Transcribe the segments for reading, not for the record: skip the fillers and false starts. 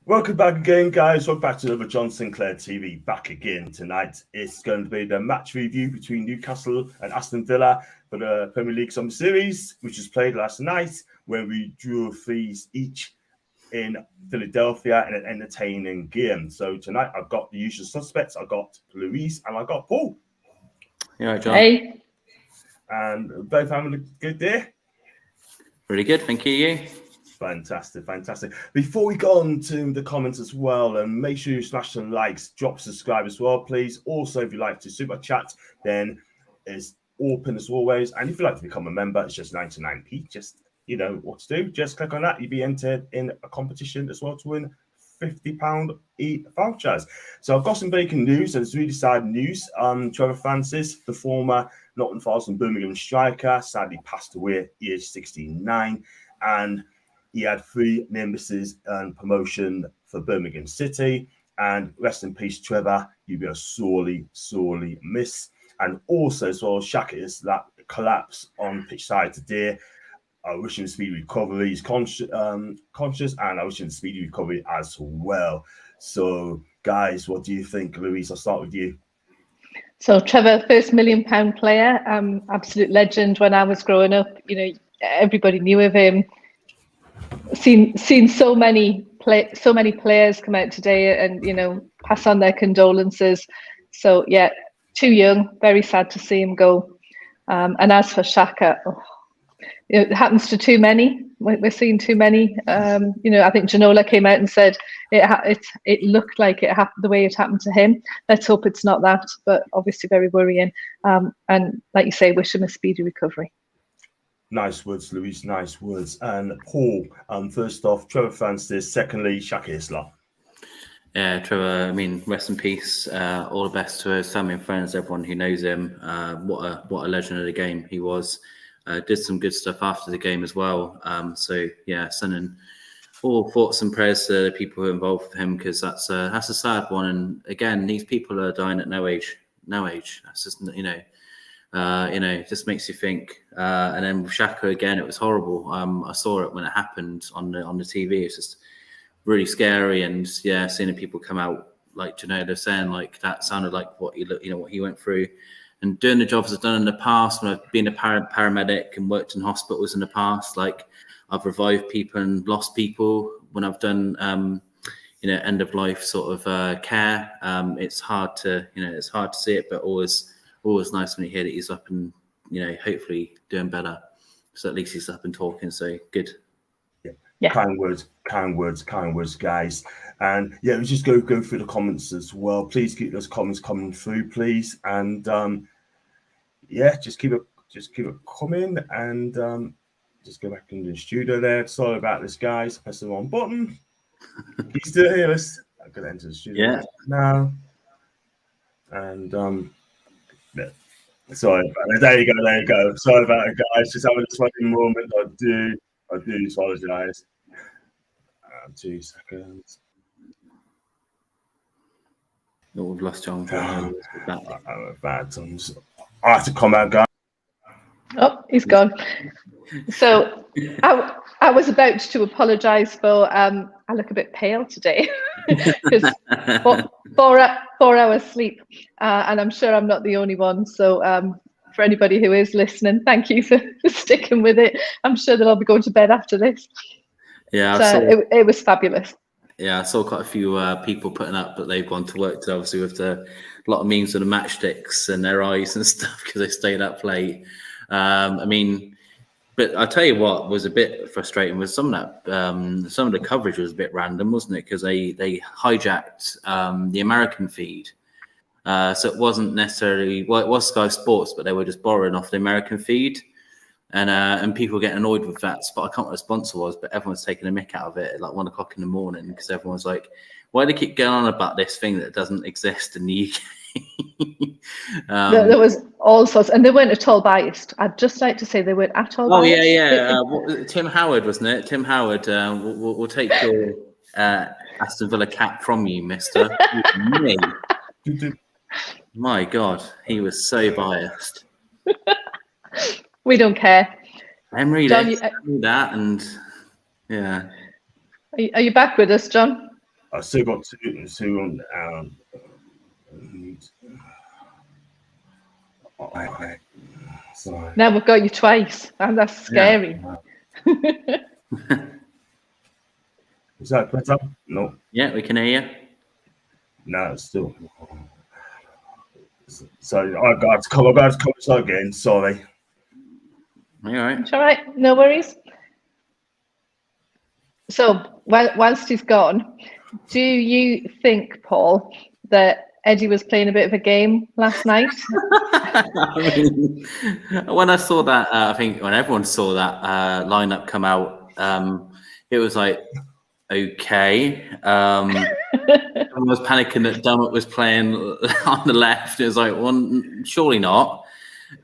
Welcome back again, guys. Welcome back to another John Sinclair TV. Back again tonight. It's going to be the match review between Newcastle and Aston Villa for the Premier League Summer Series, which was played last night, where we drew 3 each in Philadelphia in an entertaining game. So tonight I've got the usual suspects. I've got Louise and I've got Paul. Yeah, John. Hey. And both having a good day? Really good, thank you. Fantastic. Before we go on to the comments as well, and make sure you smash some likes, drop subscribe as well, please. Also, if you'd like to super chat, then it's open as always. And if you'd like to become a member, it's just 99p. Just, you know what to do. Just click on that. You'll be entered in a competition as well to win £50 vouchers. So I've got some breaking news, and it's really sad news. Trevor Francis, the former Nottingham Forest and Birmingham striker, sadly passed away at age 69. And he had 3 name misses and promotion for Birmingham City. And rest in peace, Trevor. You'll be a sorely miss. And also, as well, Shaka's that collapse on pitch side today. I wish him speedy recovery. He's conscious, and I wish him speedy recovery as well. So, guys, what do you think? Louise, I'll start with you. So, Trevor, first £1 million player, absolute legend when I was growing up. You know, everybody knew of him. Seen so many players come out today and, you know, pass on their condolences. So yeah, too young. Very sad to see him go. And as for Shaka, it happens to too many. We're seeing too many. You know, I think Ginola came out and said it looked like it happened the way it happened to him. Let's hope it's not that, but obviously very worrying. And like you say, wish him a speedy recovery. Nice words, Louise. Nice words. And Paul, first off, Trevor Francis. Secondly, Shaka Islam. Yeah, Trevor, I mean, rest in peace. All the best to his family and friends, everyone who knows him. What a legend of the game he was. Did some good stuff after the game as well. So, yeah, sending all thoughts and prayers to the people who are involved with him, because that's a sad one. And again, these people are dying at no age. That's just, you know, it just makes you think. And then with Shaka again, it was horrible. I saw it when it happened on the TV. It's just really scary. And yeah, seeing the people come out like Ginola saying, like, that sounded like what he went through. And doing the jobs I've done in the past, when I've been a paramedic and worked in hospitals in the past, like I've revived people and lost people when I've done end of life sort of care. It's hard to see it, but always nice when you hear that he's up and, hopefully doing better. So at least he's up and talking. So good. Yeah. Kind words, guys. And yeah, we just go through the comments as well. Please keep those comments coming through, please. And just keep it coming. And just go back into the studio there. Sorry about this, guys. Press the wrong button. He's still here. I'm gonna enter the studio now. And sorry about that. There you go. Sorry about it, guys. Just having a sweating moment. I do apologize. 2 seconds. No, we've lost John. Bad times. I have to come out, guys. Oh, he's gone. So I was about to apologise for I look a bit pale today because 4 hours sleep, and I'm sure I'm not the only one. So for anybody who is listening, thank you for sticking with it. I'm sure they'll all be going to bed after this. Yeah, so it was fabulous. Yeah, I saw quite a few people putting up that they've gone to work today, obviously with a lot of memes of the matchsticks and their eyes and stuff because they stayed up late. But I'll tell you what was a bit frustrating was some of the coverage was a bit random, wasn't it? Because they hijacked the American feed. So it wasn't necessarily, well, it was Sky Sports, but they were just borrowing off the American feed. And people getting annoyed with that. But I can't remember what the sponsor was, but everyone's taking a mick out of it at like 1 o'clock in the morning because everyone's like, why do they keep going on about this thing that doesn't exist in the UK? There was all sorts, and they weren't at all biased. I'd just like to say they weren't at all biased. Yeah. Tim Howard, wasn't it? Tim Howard, we'll take your Aston Villa cap from you, mister. Me. My God, he was so biased. We don't care. Emery, John, that, and yeah. Are you back with us, John? I still got two on. Sorry. Now we've got you twice, and that's scary. Yeah. Is that better? No. Yeah, we can hear you. No, it's still. So I got to come again. Sorry. All right. It's all right, no worries. So whilst he's gone, do you think, Paul, that Eddie was playing a bit of a game last night? I mean, when I saw that, I think when everyone saw that lineup come out, it was like, okay. Everyone was panicking that Dummett was playing on the left. It was like, well, surely not.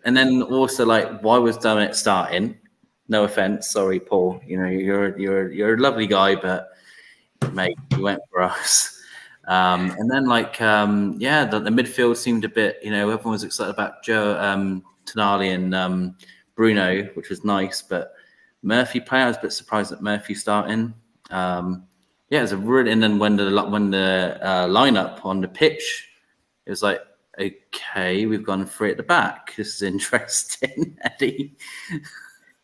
And then also, like, why was Dummett starting? No offense, sorry, Paul. You know, you're a lovely guy, but mate, you went for us. And then, like, the midfield seemed a bit. You know, everyone was excited about Joe Tonali and Bruno, which was nice. But Murphy playing, I was a bit surprised that Murphy starting. It was a really. And then when the lineup on the pitch, it was like, okay, we've gone free at the back. This is interesting, Eddie.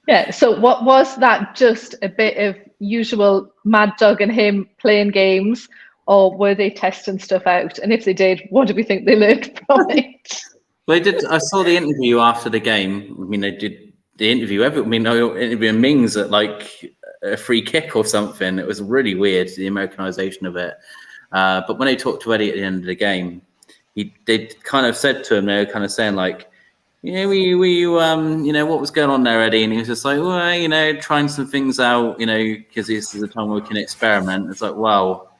Yeah, so what was that, just a bit of usual Mad Dog and him playing games, or were they testing stuff out? And if they did, what do we think they learned from it? Well, they did. I saw the interview after the game. I mean, they did the interview. They were interviewing Mings at like a free kick or something. It was really weird, the Americanization of it. But when they talked to Eddie at the end of the game, they kind of said to him, they were kind of saying like, yeah, what was going on there, Eddie? And he was just like, well, trying some things out, because this is a time where we can experiment. It's like, well,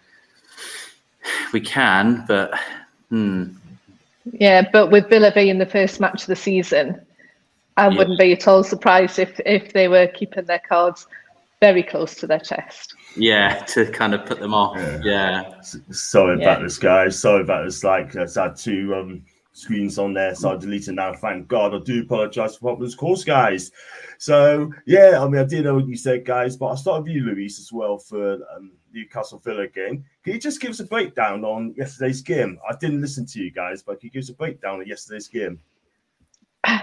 we can, but Yeah, but with Villa being the first match of the season, I wouldn't be at all surprised if they were keeping their cards very close to their chest. Yeah, to kind of put them off. Yeah. Sorry about this, guys. Sorry about this. Like, I had two screens on there, so I deleted now. Thank God. I do apologize for problems. Of course, guys. So, yeah, I mean, I did know what you said, guys, but I'll start with you, Luis, as well for Newcastle Villa game. Can you just give us a breakdown on yesterday's game? I didn't listen to you guys, but can you give us a breakdown of yesterday's game?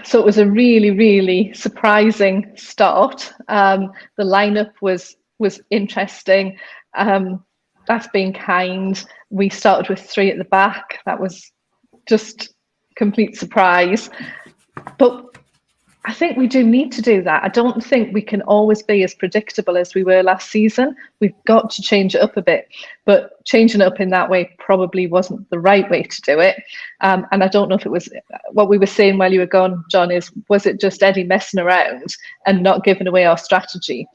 So it was a really, really surprising start. The lineup was interesting. That's been kind. We started with 3 at the back. That was just complete surprise. But I think we do need to do that. I don't think we can always be as predictable as we were last season. We've got to change it up a bit. But changing it up in that way probably wasn't the right way to do it. And I don't know if it was what we were saying while you were gone, John, was it just Eddie messing around and not giving away our strategy?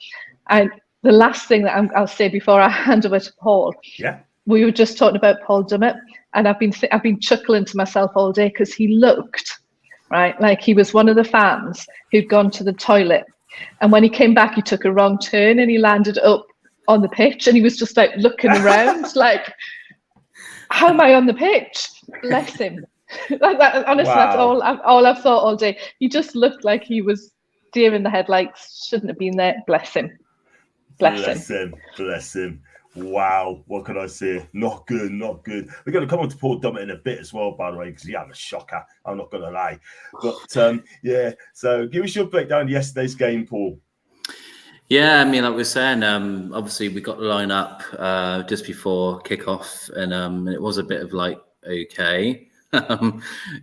And the last thing that I'll say before I hand over to Paul, we were just talking about Paul Dummett, and I've been chuckling to myself all day because he looked like he was one of the fans who'd gone to the toilet, and when he came back, he took a wrong turn and he landed up on the pitch, and he was just like looking around, like, how am I on the pitch? Bless him. Honestly, that's all I've thought all day. He just looked like he was deer in the headlights. Shouldn't have been there. Bless him. Bless him. Wow, what can I say? Not good. We're going to come on to Paul Dummett in a bit as well, by the way, because he had a shocker. I'm not going to lie. But, so give us your breakdown of yesterday's game, Paul. Yeah, I mean, like we were saying, obviously we got the line up just before kickoff, and it was a bit of like, okay,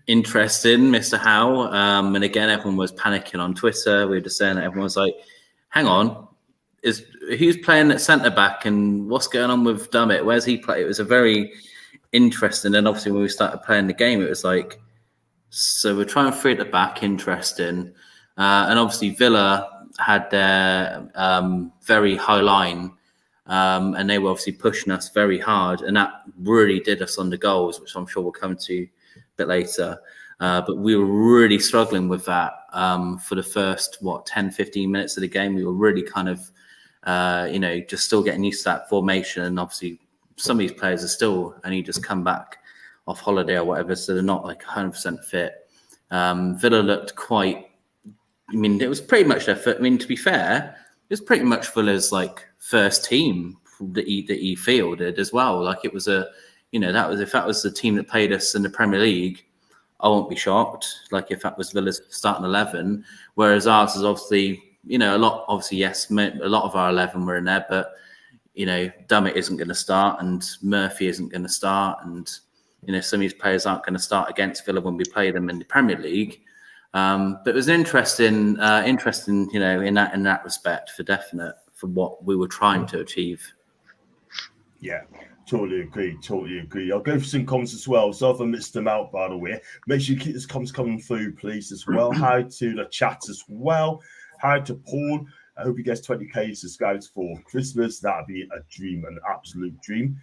interesting, Mr. Howe. And again, everyone was panicking on Twitter. We were just saying that everyone was like, hang on. Who's playing at centre back and what's going on with Dummett? Where's he play? It was a very interesting. And obviously, when we started playing the game, it was like, so we're trying 3 at the back, interesting. And obviously, Villa had their very high line, and they were obviously pushing us very hard, and that really did us on the goals, which I'm sure we'll come to a bit later. But we were really struggling with that for the first 10, 15 minutes of the game. We were really kind of just still getting used to that formation. And obviously some of these players are still only just come back off holiday or whatever, so they're not like 100% fit. Villa looked quite, it was pretty much their foot. To be fair, it was pretty much Villa's like first team that he fielded as well. Like it was if that was the team that played us in the Premier League, I won't be shocked. Like if that was Villa's starting 11, whereas ours is obviously, a lot. Obviously, yes, a lot of our 11 were in there, but Dummett isn't going to start, and Murphy isn't going to start, and some of these players aren't going to start against Villa when we play them in the Premier League. But it was interesting, in that respect, for definite, for what we were trying to achieve. Yeah, totally agree. I'll go for some comments as well. So if I missed them out, by the way, make sure you keep these comments coming through, please, as well. Hi to the chat as well. Hi to Paul. I hope he gets 20k subscribers for Christmas. That'd be a dream, an absolute dream.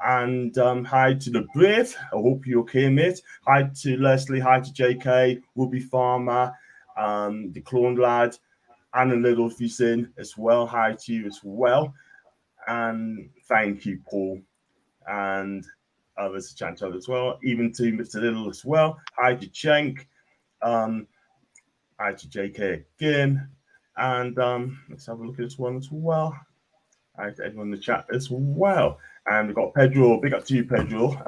And hi to the Brave. I hope you're okay, mate. Hi to Leslie. Hi to JK, Ruby Farmer, the Clone Lad, and a little Fisin as well. Hi to you as well. And thank you, Paul. And others, Chantal as well. Even to Mr. Little as well. Hi to Cenk. Hi to JK again. And let's have a look at this one as well. Hi to everyone in the chat as well. And we've got Pedro. Big up to you, Pedro.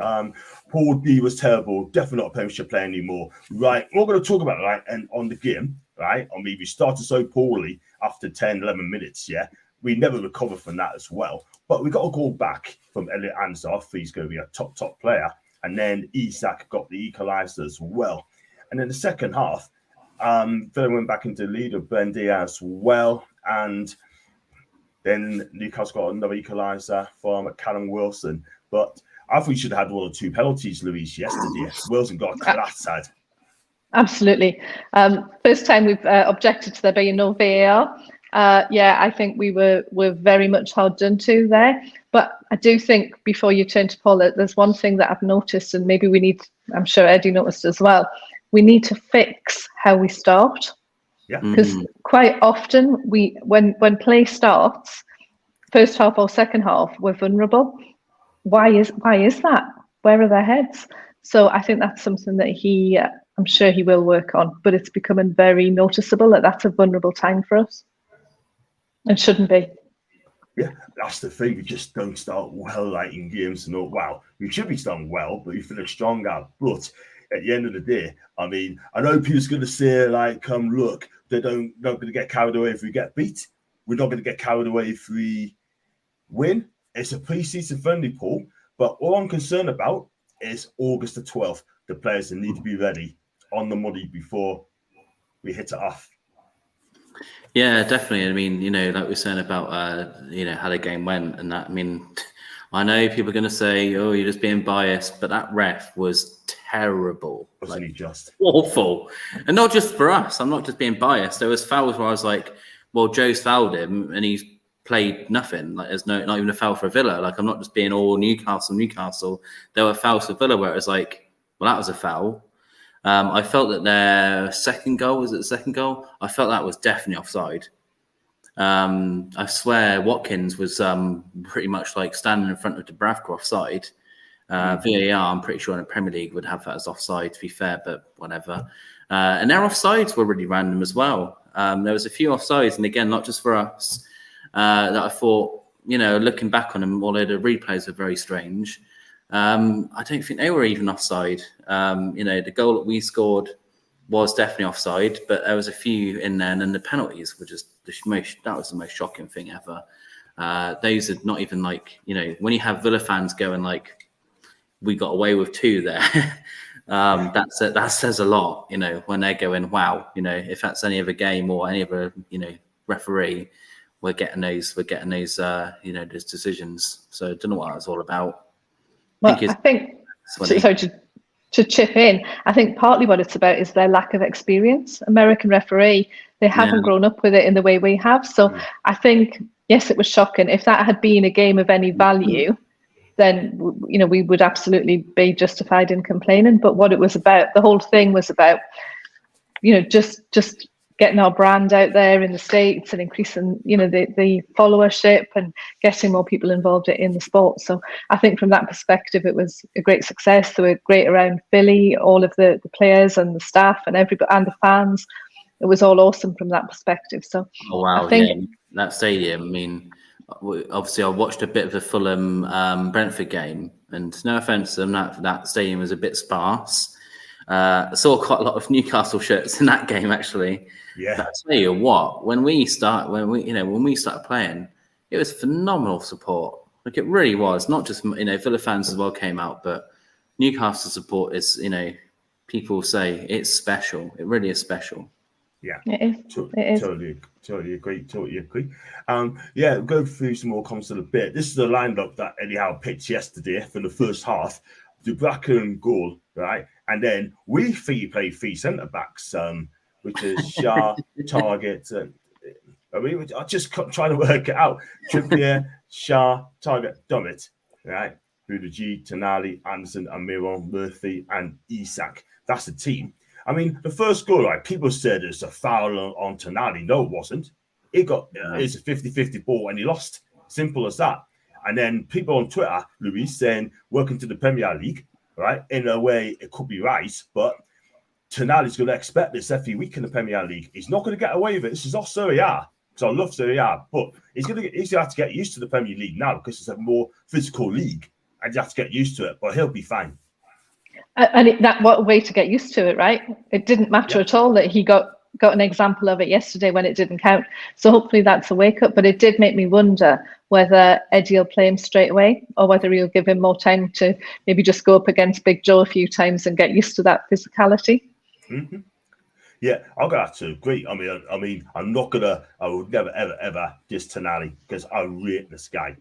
Paul D was terrible. Definitely not a Premiership player anymore. Right. We're going to talk about right and on the game, right? I mean, we started so poorly after 10, 11 minutes, yeah? We never recovered from that as well. But we got a goal back from Elliot Ansarf. He's going to be a top player. And then Isak got the equaliser as well. And in the second half, Villa went back into the lead of Ben Diaz as well. And then Newcastle got another equaliser from Callum Wilson. But I think we should have had 1 or 2 penalties, Louise, yesterday. Wilson got clattered. Absolutely. First time we've objected to there being no VAR. I think we were very much hard done to there. But I do think, before you turn to Paul, there's one thing that I've noticed, and maybe we need, I'm sure Eddie noticed as well, we need to fix how we start. Yeah. Because quite often when play starts, first half or second half, we're vulnerable. Why is that? Where are their heads? So I think that's something that I'm sure he will work on, but it's becoming very noticeable that that's a vulnerable time for us. It shouldn't be. Yeah, that's the thing. We just don't start well, like in games. And wow, we should be starting well, but we finish stronger. But at the end of the day, I mean, I know people's going to say, like, look, they're not going to get carried away if we get beat. We're not going to get carried away if we win. It's a pre-season friendly, Paul. But all I'm concerned about is August the 12th. The players that need to be ready on the money before we hit it off. Yeah, definitely. I mean, like we were saying about, how the game went and that. I mean, I know people are going to say, oh, you're just being biased, but that ref was terrible. Wasn't he just? Awful. And not just for us. I'm not just being biased. There was fouls where I was like, well, Joe's fouled him and he's played nothing. Like, there's not even a foul for Villa. Like, I'm not just being all Newcastle. There were fouls for Villa where it was like, well, that was a foul. I felt that their second goal, was it the second goal? I felt that was definitely offside. I swear Watkins was pretty much like standing in front of Dubravka offside. VAR, I'm pretty sure in the Premier League would have that as offside, to be fair, but whatever. And their offsides were really random as well. There was a few offsides, and again, not just for us, that I thought, looking back on them, although the replays are very strange, I don't think they were even offside. The goal that we scored was definitely offside, but there was a few in there, and then the penalties were just that was the most shocking thing ever. Those are not even like, when you have Villa fans going like, we got away with 2 there. That says a lot, when they're going, wow, if that's any other game or any other, referee, we're getting those those decisions. So I don't know what that was all about. Well, I think sorry to chip in, I think partly what it's about is their lack of experience. American referee, they haven't grown up with it in the way we have. So I think, yes, it was shocking. If that had been a game of any value, then we would absolutely be justified in complaining. But what it was about, the whole thing was about, just getting our brand out there in the States and increasing, the followership and getting more people involved in the sport. So I think from that perspective, it was a great success. They were great around Philly, all of the players and the staff and everybody and the fans. It was all awesome from that perspective. So oh wow, I think, that stadium. I mean, obviously I watched a bit of the Fulham Brentford game, and no offence to them, that stadium was a bit sparse. I saw quite a lot of Newcastle shirts in that game actually. Yeah. But I tell you what, when we started playing, it was phenomenal support. Like it really was. Not just Villa fans as well came out, but Newcastle support is people say it's special. It really is special. Yeah, it is. Totally agree. Yeah, we'll go through some more comments in a bit. This is the lineup that Eddie Howe picked yesterday for the first half. Dubravka in goal, right? And then we play three centre backs, which is Shah, Target. I'm just trying to work it out. Trippier, Shah, Target, Dummett, right? Budaji, Tonali, Anderson, Amiron, Murphy, and Isak. That's the team. I mean, the first goal, right? People said it's a foul on Tonali. No, it wasn't. It's a 50-50 ball and he lost. Simple as that. And then people on Twitter, Luis, saying, welcome to the Premier League, right? In a way, it could be right, but Tonali's going to expect this every week in the Premier League. He's not going to get away with it. This is not Serie A, because I love Serie A, but he's going to have to get used to the Premier League now because it's a more physical league, and you have to get used to it, but he'll be fine. And what a way to get used to it, right? It didn't matter at all that he got an example of it yesterday when it didn't count. So hopefully that's a wake up. But it did make me wonder whether Eddie will play him straight away or whether he'll give him more time to maybe just go up against Big Joe a few times and get used to that physicality. Mm-hmm. Yeah, I'm gonna have to agree. I mean, I would never, ever diss Tonali because I rate this guy.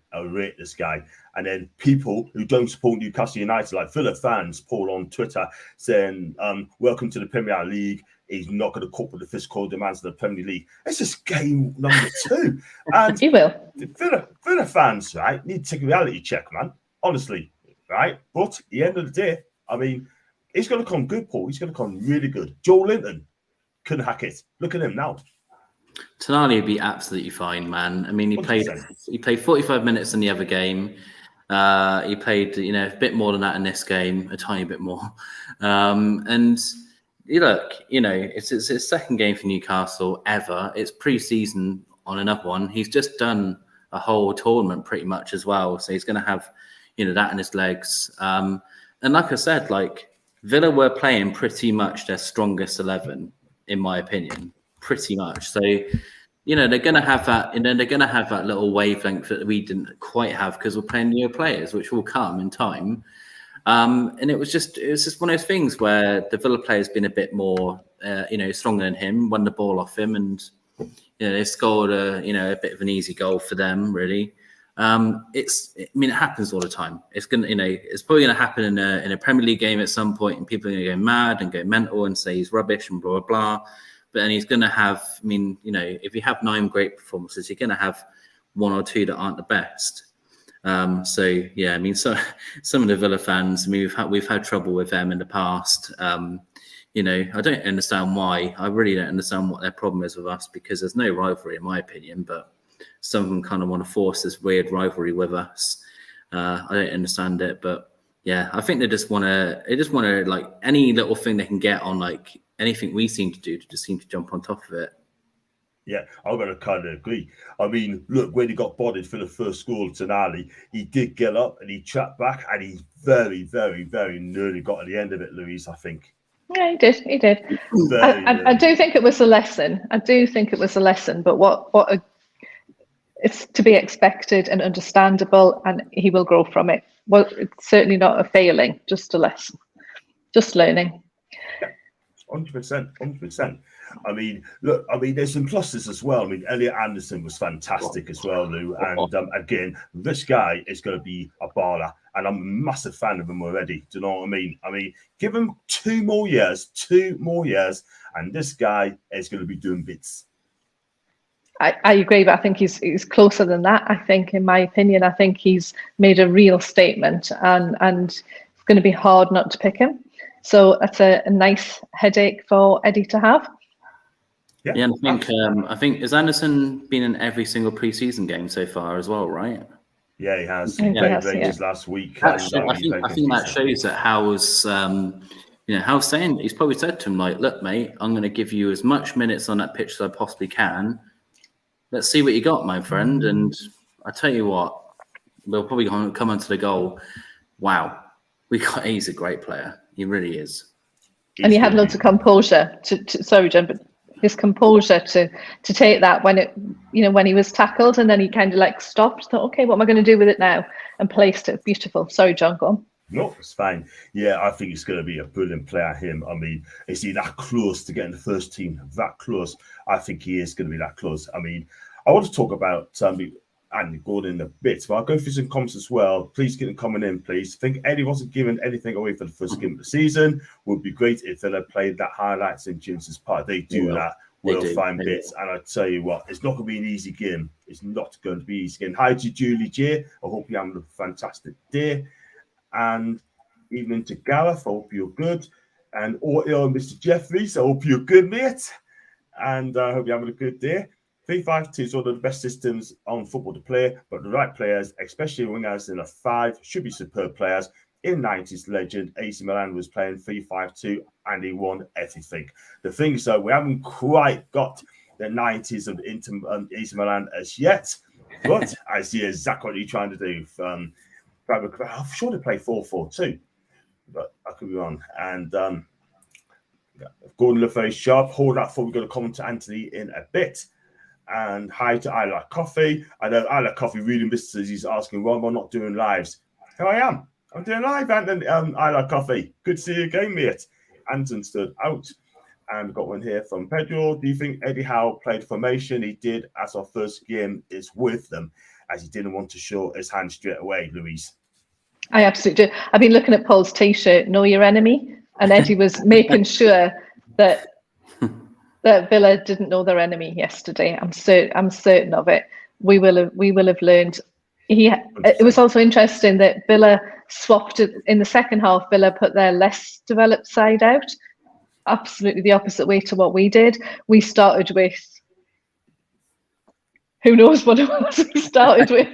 And then people who don't support Newcastle United, like Villa fans, Paul on Twitter saying, welcome to the Premier League. He's not going to cope with the physical demands of the Premier League. It's just game number 2. And he will. Villa fans, right, need to take a reality check, man. Honestly, right? But at the end of the day, I mean, he's going to come good, Paul. He's going to come really good. Joe Linton couldn't hack it. Look at him now. Tonali would be absolutely fine, man. I mean, he 100%. played 45 minutes in the other game. He played, a bit more than that in this game, a tiny bit more. And look, it's his second game for Newcastle ever. It's pre-season on another one. He's just done a whole tournament pretty much as well, so he's going to have, that in his legs. And like I said, Villa were playing pretty much their strongest 11. In my opinion, pretty much. So, they're going to have that, they're going to have that little wavelength that we didn't quite have because we're playing newer players, which will come in time. And it was just one of those things where the Villa player's been a bit more, stronger than him, won the ball off him, and they scored a bit of an easy goal for them, really. It happens all the time. It's gonna, it's probably gonna happen in a Premier League game at some point, and people are gonna go mad and go mental and say he's rubbish and blah blah blah. But then he's gonna have, if you have 9 great performances, you're gonna have 1 or 2 that aren't the best. So yeah, so some of the Villa fans, we've had trouble with them in the past. I don't understand why. I really don't understand what their problem is with us because there's no rivalry in my opinion, but some of them kind of want to force this weird rivalry with us. I don't understand it, but yeah, I think they just want to any little thing they can get on anything we seem to do to just seem to jump on top of it. Yeah, I'm going to kind of agree. I mean, look, when he got bodied for the first goal, Tonali, he did get up and he trapped back and he very, very, very nearly got at the end of it, Louise, I think. Yeah, he did. I do think it was a lesson. But it's to be expected and understandable, and he will grow from it. Well, it's certainly not a failing, just a lesson, just learning. 100%. I mean, look, there's some pluses as well. I mean, Elliot Anderson was fantastic as well, Lou. And again, this guy is going to be a baller, and I'm a massive fan of him already. Do you know what I mean? I mean, give him 2 more years, and this guy is going to be doing bits. I agree, but I think he's closer than that. I think, in my opinion, I think he's made a real statement, and it's going to be hard not to pick him. So that's a nice headache for Eddie to have. Yeah, and I think has Anderson been in every single pre-season game so far as well, right? Yeah, he has. He played Rangers last week. I think that shows that Howe's, Howe's saying, he's probably said to him, look, mate, I'm going to give you as much minutes on that pitch as I possibly can. Let's see what you got, my friend. And I tell you what, we'll probably come onto the goal. Wow, he's a great player. He really is. And he had loads of composure sorry, John, but his composure to take that when he was tackled, and then he kind of like stopped, thought, okay, what am I going to do with it now? And placed it. Beautiful. Sorry, John, go on. No, it's fine. Yeah, I think he's going to be a brilliant player, him. I mean, is he that close to getting the first team? That close? I think he is going to be that close. I mean, I want to talk about Andy Gordon in a bit, but I'll go through some comments as well. Please get them coming in, please. I think Eddie wasn't giving anything away for the first game of the season. Would be great if they played that highlights in James's part. They do that. We'll find bits. And I tell you what, it's not going to be an easy game. It's not going to be an easy game. Hi to Julie J. I hope you're having a fantastic day. And evening to Gareth. I hope you're good. And Mr. Jeffries, I hope you're good, mate. And I hope you're having a good day. 3-5-2 is one of the best systems on football to play, but the right players, especially wingers in a 5, should be superb players. In 90s legend, AC Milan was playing 3-5-2 and he won everything. The thing is, though, we haven't quite got the 90s of AC Milan as yet, but I see exactly what you're trying to do. I'm sure they play 4-4-2, but I could be wrong. And Gordon looked very sharp. Hold that thought. We're going to come to Anthony in a bit. And hi to I Like Coffee. I know I Like Coffee really misses. He's asking, why am I not doing lives? Here I am. I'm doing live, Anton. I Like Coffee. Good to see you again, mate. Anton stood out. And we've got one here from Pedro. Do you think Eddie Howe played formation? He did, as our first game is with them, as he didn't want to show his hand straight away, Louise. I absolutely do. I've been looking at Paul's T-shirt, Know Your Enemy, and Eddie was making sure that Villa didn't know their enemy yesterday. I'm certain of it. We will have learned. It was also interesting that Villa swapped it in the second half. Villa put their less developed side out, absolutely the opposite way to what we did. We started with who knows what it was we started with,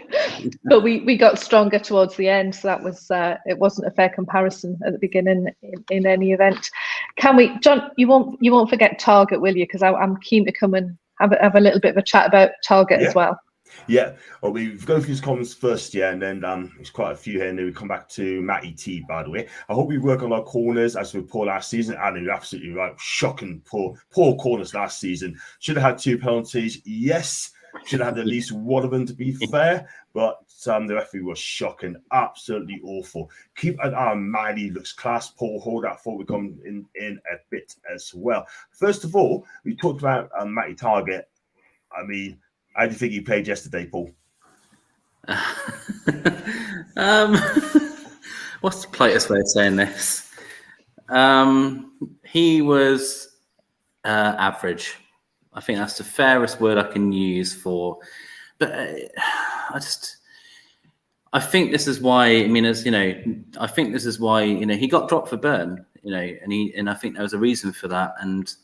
but we got stronger towards the end. So that was it wasn't a fair comparison at the beginning in any event. Can we, John? You won't forget Target, will you? Because I'm keen to come and have a little bit of a chat about Target as well. Yeah, well, we've gone through his comments first, and then there's quite a few here, and then we come back to Matty T, by the way. I hope we work on our corners as we poor last season, and you're absolutely right, shocking poor corners last season. Should have had 2 penalties, yes. Should have had at least one of them, to be fair, but the referee was shocking, absolutely awful. Keep an eye on Miley, looks class. Paul, hold that thought. We come in a bit as well. First of all, we talked about Matty Target. I mean, how do you think he played yesterday, Paul? What's the politest way of saying this? He was average. I think that's the fairest word I can use for. But I think this is why. I mean, as you know, I think this is why he got dropped for Burn. And I think there was a reason for that. And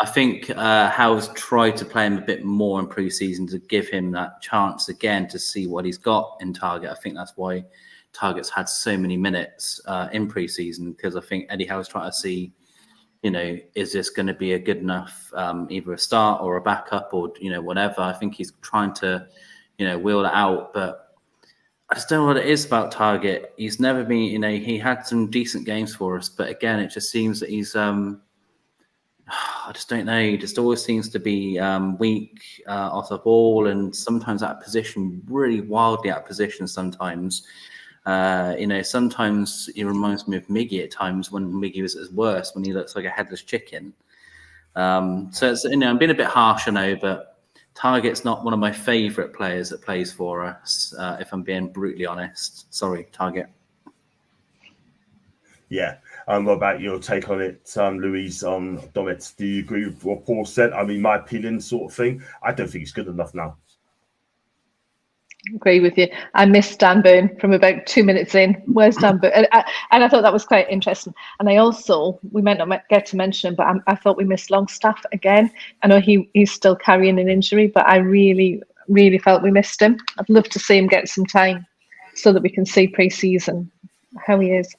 I think Howe's tried to play him a bit more in pre-season to give him that chance again to see what he's got in Target. I think that's why Target's had so many minutes in pre-season, because I think Eddie Howe's trying to see, is this going to be a good enough either a start or a backup or whatever. I think he's trying to wheel it out, but I just don't know what it is about Target. He's never been, he had some decent games for us, but again, it just seems that he's I just don't know. He just always seems to be weak off the ball, and sometimes out of position, really wildly out of position. Sometimes, sometimes he reminds me of Miggy at times when Miggy was at his worst, when he looks like a headless chicken. So it's, I'm being a bit harsh, I know, but Target's not one of my favourite players that plays for us. If I'm being brutally honest, sorry, Target. Yeah. What about your take on it, Louise, on Domit? Do you agree with what Paul said? I mean, my opinion sort of thing. I don't think he's good enough now. Agree with you. I missed Dan Burn from about 2 minutes in. Where's Dan Burn? And I thought that was quite interesting. And I also, we might not get to mention him, but I thought we missed Longstaff again. I know he's still carrying an injury, but I really, really felt we missed him. I'd love to see him get some time so that we can see pre-season how he is.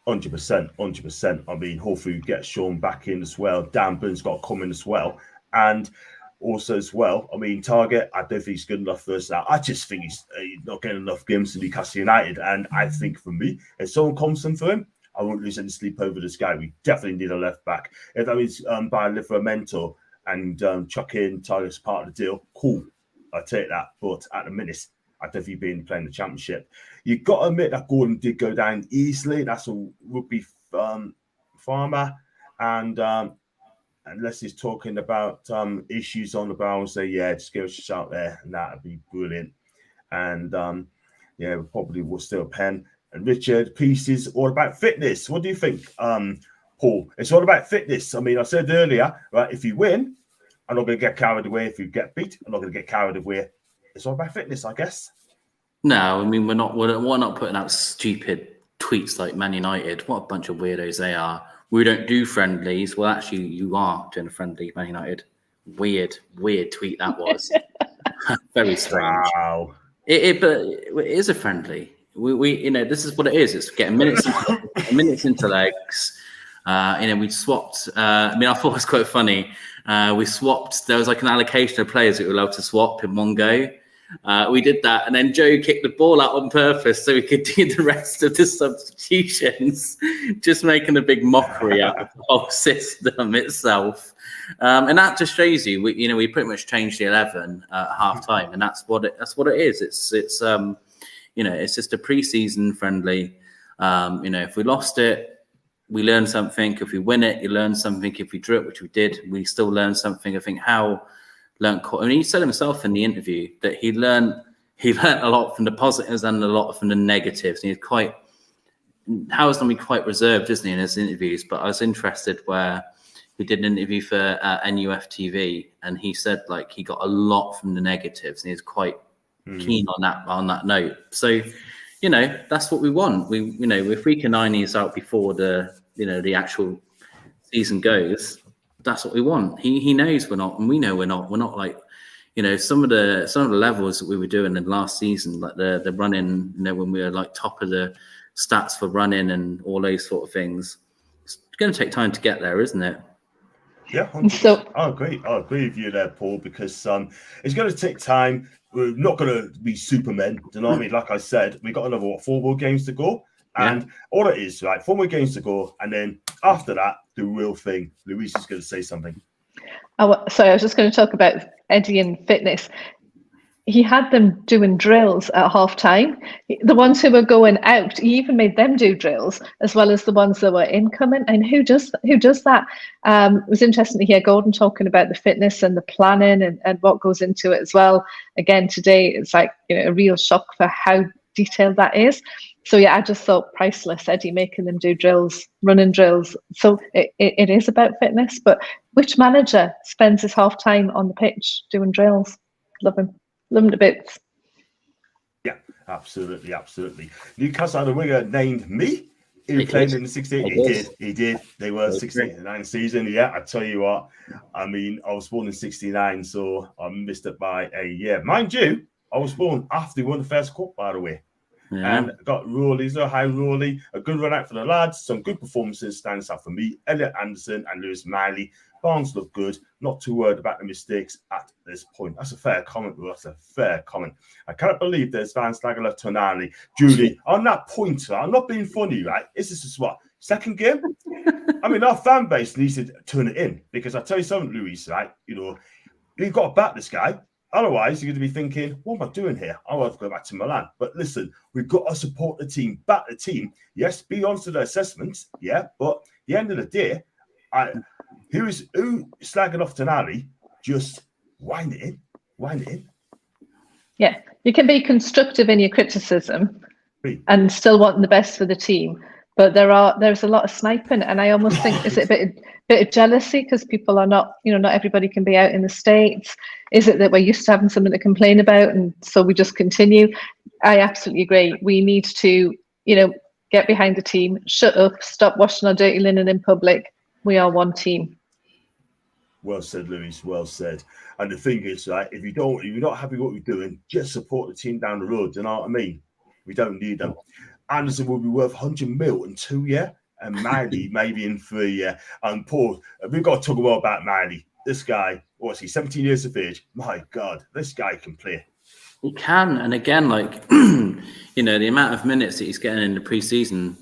100%. I mean, hopefully we get Sean back in as well. Dan Burn's got to come in as well. And Also, as well, I mean, Target, I don't think he's good enough for us now. I just think he's not getting enough games to Newcastle United. And I think for me, if someone comes in for him, I won't lose any sleep over this guy. We definitely need a left back. If that means buy a Livramento and chuck in Target as part of the deal, cool. I'll take that. But at the minute, I don't think he'd be playing the Championship. You've got to admit that Gordon did go down easily. That's a rugby farmer. And unless he's talking about issues on the bow, say, yeah, just give us a shout there, and that'd be brilliant. And we probably will still pen. And Richard, pieces all about fitness. What do you think, Paul? It's all about fitness. I mean, I said earlier, right? If you win, I'm not going to get carried away. If you get beat, I'm not going to get carried away. It's all about fitness, I guess. No, I mean we're not putting out stupid tweets like Man United. What a bunch of weirdos they are. We don't do friendlies. Well, actually, you are doing a friendly, Man United. Weird tweet that was. Very strange. Wow. But it is a friendly. We this is what it is. It's getting minutes into legs. We swapped. I thought it was quite funny. We swapped. There was like an allocation of players that were allowed to swap in one go. We did that, and then Joe kicked the ball out on purpose so we could do the rest of the substitutions, just making a big mockery out of the whole system itself. And that just shows you, we pretty much changed the 11 at half time, and that's what it is. It's just a pre-season friendly. If we lost it, we learned something. If we win it, you learn something. If we drew it, which we did, we still learned something. I think Howe learned. He said himself in the interview that he learned a lot from the positives and a lot from the negatives. And Howe's normally quite reserved, isn't he, in his interviews? But I was interested where he did an interview for NUFTV, and he said like he got a lot from the negatives, and he's quite keen on that note. So, that's what we want. If we can iron these out before the actual season goes, that's what we want. He knows we're not, and we know we're not. We're not like, some of the levels that we were doing in last season, like the running, when we were like top of the stats for running and all those sort of things. It's going to take time to get there, isn't it? Yeah, 100%. I agree with you there, Paul, because it's going to take time. We're not going to be supermen. Do you know what I mean? Like I said, we got another 4 more games to go. And all it is, right, 4 more games to go. And then after that, the real thing. Louise is going to say something. Sorry, I was just going to talk about Eddie and fitness. He had them doing drills at half time. The ones who were going out, he even made them do drills as well as the ones that were incoming. And who does that? It was interesting to hear Gordon talking about the fitness and the planning and what goes into it as well. Again, today it's like a real shock for how detailed that is. So I just thought priceless, Eddie making them do drills, running drills. So it is about fitness. But which manager spends his half time on the pitch doing drills? Love him. Love him to bits. Yeah, absolutely. Newcastle had a winger named me. He played in the 68. He did. They were 69 season. Yeah, I tell you what. I mean, I was born in 69, so I missed it by a year. Mind you, I was born after he won the first cup, by the way. Yeah. And got Rowley, so high Rowley, a good run out for the lads, some good performances stands out for me. Elliot Anderson and Lewis Miley. Barnes look good, not too worried about the mistakes at this point. That's a fair comment, That's a fair comment. I cannot believe there's Van Slagler, Tonali, Julie. On that point, I'm not being funny, right? Is this just what? Second game? I mean, our fan base needs to turn it in because I tell you something, Louise, right? You've got to back this guy. Otherwise, you're going to be thinking, what am I doing here? I want to go back to Milan. But listen, we've got to support the team, back the team. Yes, be honest with the assessments. Yeah, but at the end of the day, who slagging off Tonali, just wind it in. Yeah, you can be constructive in your criticism and still wanting the best for the team. But there's a lot of sniping, and I almost think is it a bit of jealousy because people are not, not everybody can be out in the States. Is it that we're used to having something to complain about, and so we just continue? I absolutely agree. We need to, get behind the team, shut up, stop washing our dirty linen in public. We are one team. Well said, Louise. Well said. And the thing is, right, if you're not happy with what you're doing, just support the team down the road. Do you know what I mean? We don't need them. Anderson will be worth 100 mil in 2 years, and Miley maybe in 3 years. And Paul, we've got to talk more about Miley. This guy, what's he, 17 years of age? My God, this guy can play. He can, and again, like you know, the amount of minutes that he's getting in the preseason.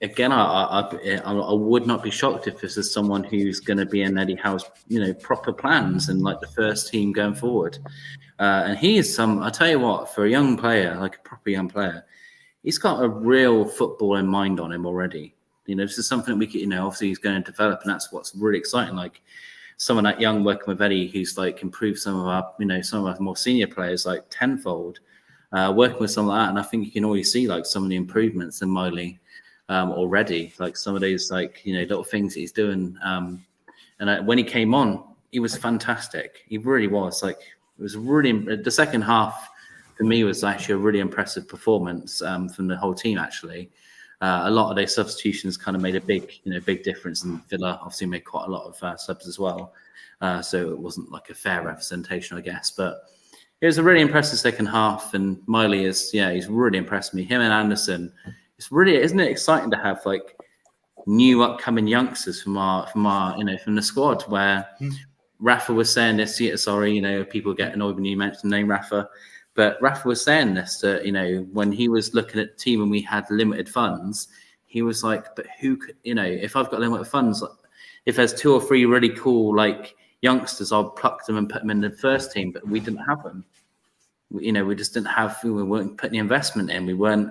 Again, I would not be shocked if this is someone who's going to be in Eddie Howe's, you know, proper plans and like the first team going forward. And he is I tell you what, for a young player, like a proper young player, he's got a real footballing mind on him already. You know, this is something that we could, you know, obviously he's going to develop, and that's what's really exciting. Like someone that young working with Eddie, who's like improved some of our, you know, some of our more senior players like tenfold, working with someone like that. And I think you can already see like some of the improvements in Miley. Already, like some of those, like, you know, little things that he's doing. And when he came on, he was fantastic. He really was. Like, it was really, the second half for me was actually a really impressive performance from the whole team, actually. A lot of those substitutions kind of made a big difference, and Villa obviously made quite a lot of subs as well. So it wasn't like a fair representation, I guess. But it was a really impressive second half, and Miley he's really impressed me. Him and Anderson. It's really, isn't it exciting to have like new upcoming youngsters from our you know, from the squad, where Rafa was saying this, sorry, you know, people get annoyed when you mention the name Rafa, but Rafa was saying this, that, you know, when he was looking at the team and we had limited funds, he was like, but who could, you know, if I've got limited funds, if there's 2 or 3 really cool like youngsters, I'll pluck them and put them in the first team, but we didn't have them. You know, we just didn't have, we weren't putting the investment in, we weren't,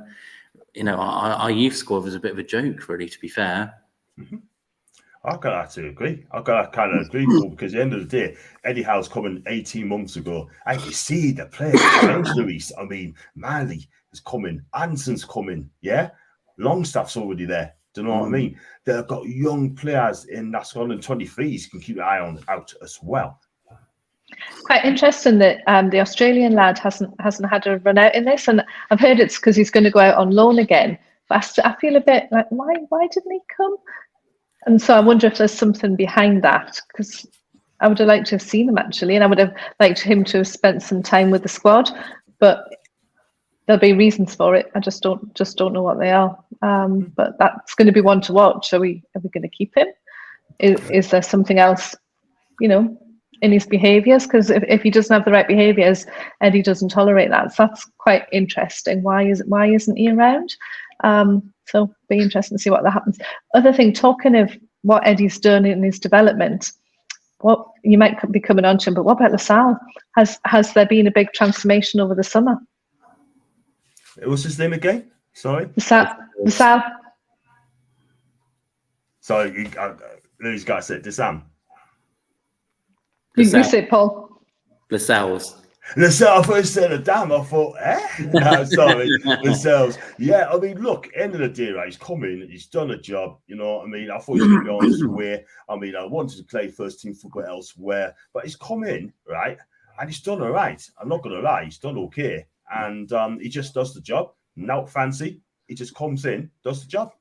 you know, our youth squad was a bit of a joke, really, to be fair. Mm-hmm. I've got to agree. I've got to kind of agree, Paul, because at the end of the day, Eddie Howe's coming 18 months ago. And you see the players changed, Luis. I mean, Manley is coming. Anson's coming, yeah? Longstaff's already there. Do you know what I mean? They've got young players in that squad, and 23s can keep an eye on out as well. Quite interesting that the Australian lad hasn't had a run out in this, and I've heard it's because he's going to go out on loan again. But I feel a bit like, why didn't he come? And so I wonder if there's something behind that, because I would have liked to have seen him actually, and I would have liked him to have spent some time with the squad. But there'll be reasons for it. I just don't know what they are. But that's going to be one to watch. Are we going to keep him? Is there something else, you know, in his behaviours? Because if he doesn't have the right behaviours, Eddie doesn't tolerate that. So that's quite interesting. Why isn't he around? So be interesting to see what that happens. Other thing, talking of what Eddie's done in his development, what you might be coming on to him, but what about LaSalle? Has there been a big transformation over the summer? What's his name again? Sorry? LaSalle. Sorry, Louis got to say Desam. You say it, Paul. LaSalle's. LaSalle first said a damn. I thought, sorry, Lascelles. Yeah, I mean, look, end of the day, right? He's come in, he's done a job. You know what I mean? I thought he was going to be on his way. I mean, I wanted to play first team football elsewhere, but he's come in, right? And he's done all right. I'm not going to lie, he's done okay. And he just does the job. Not fancy. He just comes in, does the job.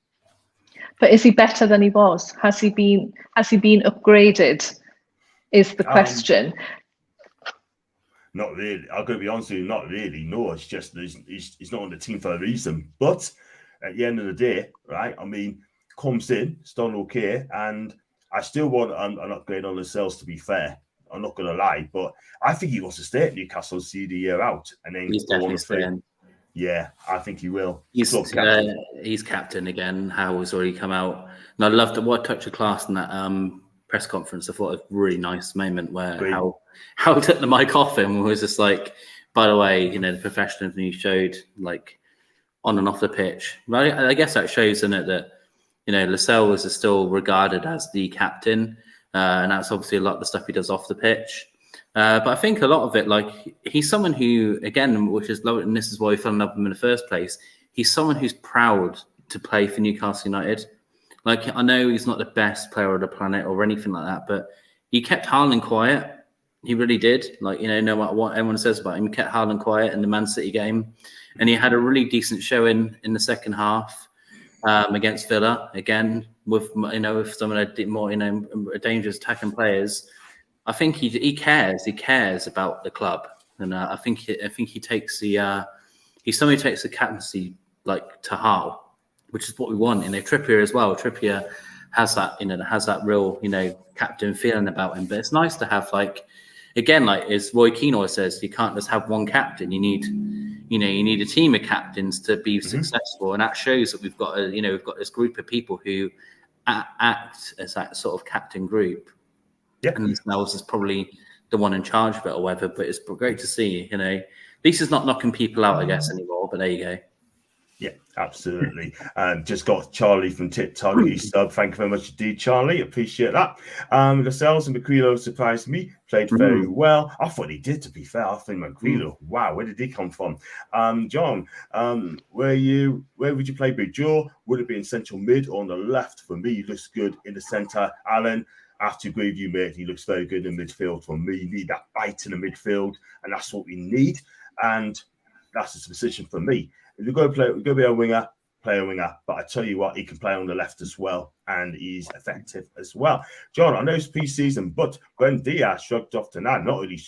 But is he better than he was? Has he been upgraded? Is the question. Not really. I'm going to be honest with you, not really. No, it's just he's not on the team for a reason. But at the end of the day, right, I mean, comes in, it's done okay, and I still want an upgrade on Lascelles, to be fair. I'm not going to lie, but I think he wants to stay at Newcastle, see the year out, and then he's definitely staying. Yeah, I think he will. He's captain again. Howell's already come out. And I loved what touch of class in that press conference. I thought it was a really nice moment where Howell took the mic off him and was just like, by the way, you know, the professionalism you showed, like, on and off the pitch. Well, I guess that shows, in it, that, you know, Lascelles is still regarded as the captain, and that's obviously a lot of the stuff he does off the pitch. But I think a lot of it, like, he's someone who, again, which is, and this is why we fell in love with him in the first place, he's someone who's proud to play for Newcastle United. Like, I know he's not the best player on the planet or anything like that, but he kept Haaland quiet. He really did. Like, you know, no matter what everyone says about him, he kept Haaland quiet in the Man City game. And he had a really decent showing in the second half against Villa, again, with, you know, with some of the more, you know, dangerous attacking players. I think he cares. He cares about the club, and I think he takes the he's somebody who takes the captaincy like to heart, which is what we want. You know, Trippier as well. Trippier has that, has that real, captain feeling about him. But it's nice to have, like, again, like as Roy Keane always says, you can't just have one captain. You need, you need a team of captains to be successful, and that shows that we've got we've got this group of people who act as that sort of captain group. Yeah, and Snells is probably the one in charge of it or whatever. But it's great to see, at least it's not knocking people out, I guess, anymore. But there you go. Yeah, absolutely. And just got Charlie from TikTok. He sub. Thank you very much indeed, Charlie. Appreciate that. Lascelles and McGreelo surprised me. Played very well. I thought he did, to be fair. I think McGreelo, wow, where did he come from? John, where would you play Big Joe? Would it be in central mid or on the left? For me, he looks good in the centre. Alan, I have to agree with you, mate. He looks very good in midfield. For me, you need that bite in the midfield, and that's what we need. And that's his position for me. If you're going to be a winger, play a winger. But I tell you what, he can play on the left as well, and he's effective as well. John, I know it's pre-season, but when Diaz shrugged off tonight, not really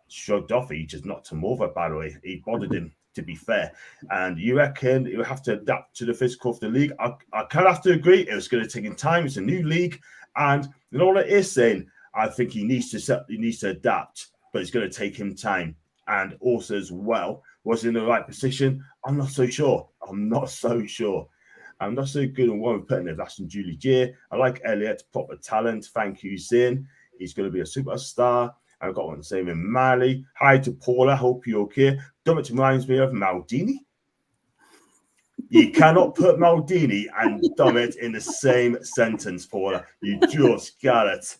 shrugged off, he just knocked him over, by the way. He bothered him, to be fair. And you reckon he'll have to adapt to the physical of the league? I kind of have to agree. It was going to take him time. It's a new league. And all it is saying, I think he needs to adapt, but it's going to take him time. And also as well, was in the right position? I'm not so sure. I'm not so good on one putting it. That's from Julie J. I like Elliot, proper talent. Thank you, Zin. He's going to be a superstar. I've got one to say with Mali. Hi to Paula. Hope you're okay. Dummett reminds me of Maldini. You cannot put Maldini and Dummett in the same sentence, Paula. You just got it.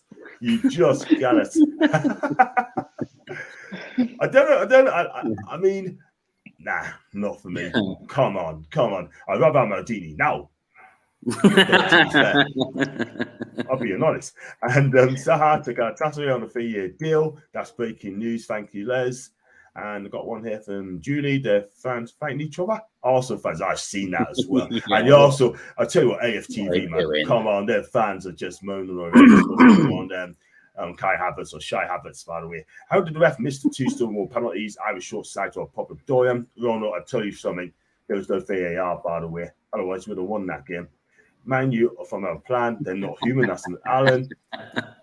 I mean, nah, not for me. Come on. I'd rather have Maldini now. I'll be honest. And Sahar took a Tattery on a 3-year deal. That's breaking news. Thank you, Les. And I got one here from Julie. The fans fighting each other. Also, fans, I've seen that as well. And you also, I tell you what, AFTV, man, come on, their fans are just moaning on them. Kai Havertz or Shy Havertz, by the way. How did the ref miss the 2 Stonewall penalties? I was short side or pop of Doyle. Ronald, I tell you something. There was no VAR, by the way. Otherwise, we would have won that game. Man, you from our plan, they're not human. That's an Allen.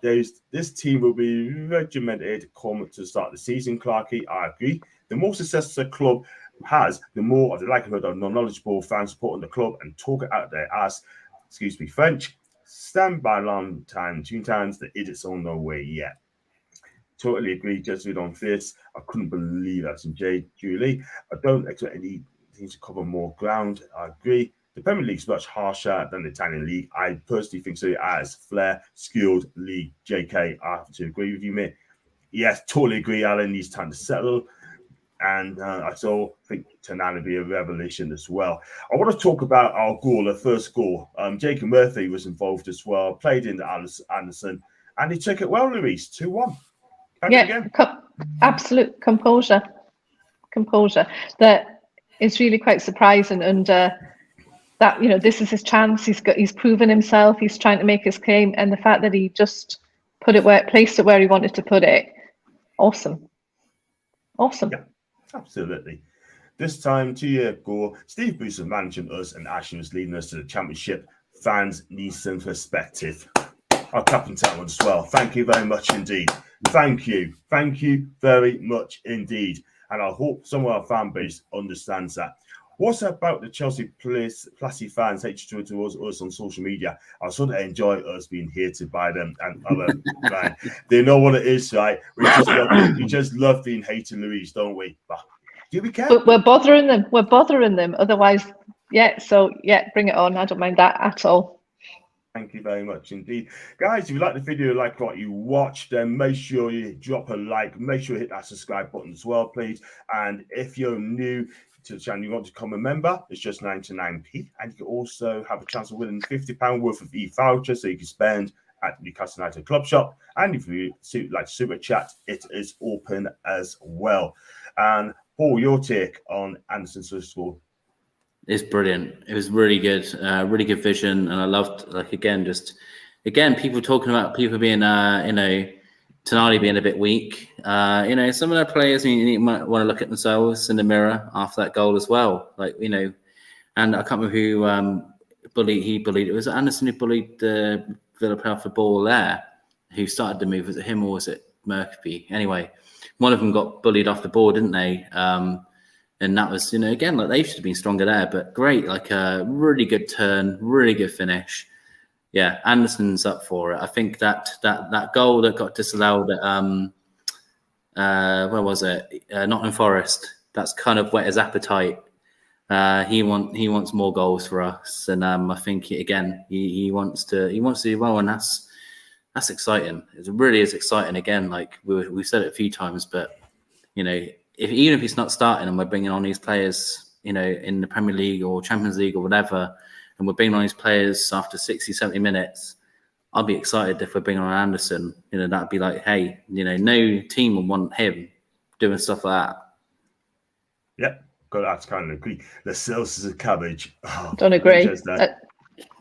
This team will be regimented to start the season, Clarkey. I agree. The more success the club has, the more of the likelihood of non-knowledgeable fans supporting the club and talk out their ass. Excuse me, French. Stand by long time, 2 times, the idiots on no way yet. Totally agree, just with on this. I couldn't believe that from Julie. I don't expect any teams to cover more ground. I agree. The Premier League is much harsher than the Italian league. I personally think so, as flair, skilled league. JK, I have to agree with you, mate. Yes, totally agree. Alan needs time to settle. And I also think tonight will be a revelation as well. I want to talk about our goal, the first goal. Jacob Murphy was involved as well, played in Anderson, and he took it well, Louise, 2-1. Absolute composure. That is really quite surprising, and that this is his chance. He's proven himself. He's trying to make his claim, and the fact that he just placed it where he wanted to put it, awesome. Yeah. Absolutely. This time, 2 years ago, Steve Bruce was managing us and Ashley was leading us to the championship. Fans need some perspective. I'll clap into that one as well. Thank you very much indeed. Thank you. Thank you very much indeed. And I hope some of our fan base understands that. What's about the Chelsea Plassy fans hated towards us on social media? I sort of enjoy us being hated by them and other fans. They know what it is, right? We just love being hated, Louise, don't we? But do we care? But we're bothering them. Otherwise, bring it on. I don't mind that at all. Thank you very much indeed. Guys, if you like the video, like what you watched, then make sure you drop a like. Make sure you hit that subscribe button as well, please. And if you're new to the channel, you want to become a member, it's just 99p, and you can also have a chance of winning £50 worth of e-vouchers so you can spend at Newcastle United Club Shop. And if you like super chat, it is open as well. And Paul, your take on Anderson School? It's brilliant. It was really good vision, and I loved people talking about people being Tonali being a bit weak. Some of the players you might want to look at themselves in the mirror after that goal as well. And I can't remember who he bullied. It was Anderson who bullied the Villa player off the ball there, who started the move. Was it him or was it Magpies? Anyway, one of them got bullied off the ball, didn't they? And that was, again, like they should have been stronger there, but great, like a really good turn, really good finish. Yeah, Anderson's up for it. I think that goal that got disallowed at where was it? Nottingham Forest. That's kind of whet his appetite. He wants more goals for us, and I think he wants to do well, and that's exciting. It really is exciting. Again, like we've said it a few times, but even if he's not starting and we're bringing on these players, in the Premier League or Champions League or whatever, and we're bringing on these players after 60, 70 minutes, I'll be excited if we're bringing on Anderson. That'd be like, hey, no team would want him doing stuff like that. Yep, got to kind of agree. The sales is a cabbage. Oh, don't agree.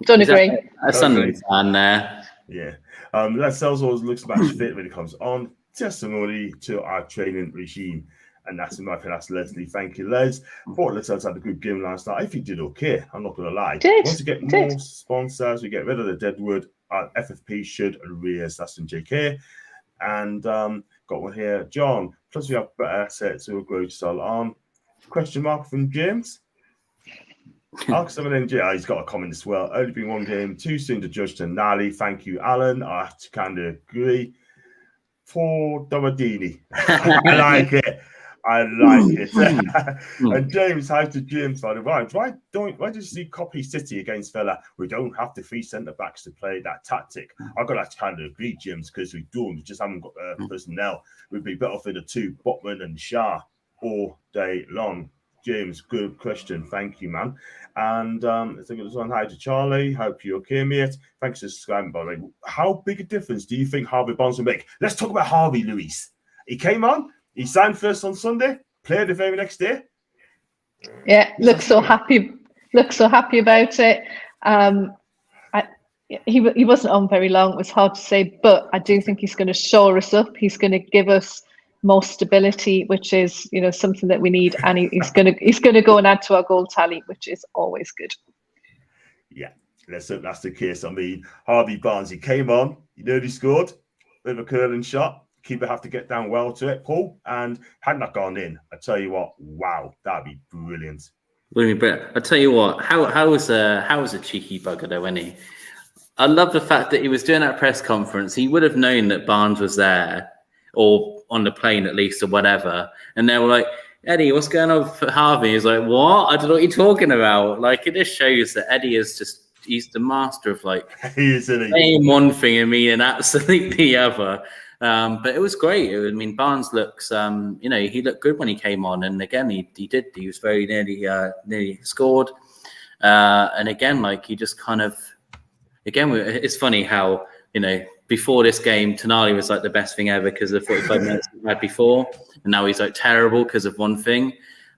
Don't agree. A Sunderland fan there. Yeah. That sales always looks match fit when it comes on. Testimony to our training regime. And that's in my opinion, that's Leslie. Thank you, Les. Thought let's had a good game last night. I think he did okay. I'm not going to lie. Once we get more sponsors, we get rid of the Deadwood. FFP should raise. That's in JK. And got one here, John. Plus, we have better assets who will grow to sell on. Question mark from James. He's got a comment as well. Only been one game, too soon to judge Tonali. Thank you, Alan. I have to kind of agree. For Domadini. I like it. And James, hi to James, by the way. Why did you see copy City against Villa? We don't have the 3 centre backs to play that tactic. I've got to kind of agree, James, because we don't. We just haven't got personnel. We'd be better for the 2, Botman and Shah, all day long. James, good question. Thank you, man. And I think it was on hi to Charlie. Hope you're okay, mate. Thanks for subscribing, by the way. How big a difference do you think Harvey Barnes will make? Let's talk about Harvey, Luis. He came on. He signed first on Sunday. Played the very next day. Yeah, looks so happy about it. He wasn't on very long. It was hard to say, but I do think he's going to shore us up. He's going to give us more stability, which is something that we need, and he's going to go and add to our goal tally, which is always good. Yeah, let's hope that's the case. I mean, Harvey Barnes, he came on, he scored with a curling shot. Keeper have to get down well to it, Paul, and had not gone in, I tell you what, wow, that'd be brilliant. I tell you what, how was a cheeky bugger though, wasn't he? I love the fact that he was doing that press conference. He would have known that Barnes was there, or on the plane at least, or whatever. And they were like, Eddie, what's going on for Harvey? He's like, what? I don't know what you're talking about. Like, it just shows that Eddie is he's the master of like saying one thing and meaning absolutely the other. But it was great. I mean, Barnes looks, he looked good when he came on. And again, he did. He was very nearly scored. And again, like he just kind of, it's funny how, before this game, Tonali was like the best thing ever because of the 45 minutes he had before. And now he's like terrible because of one thing.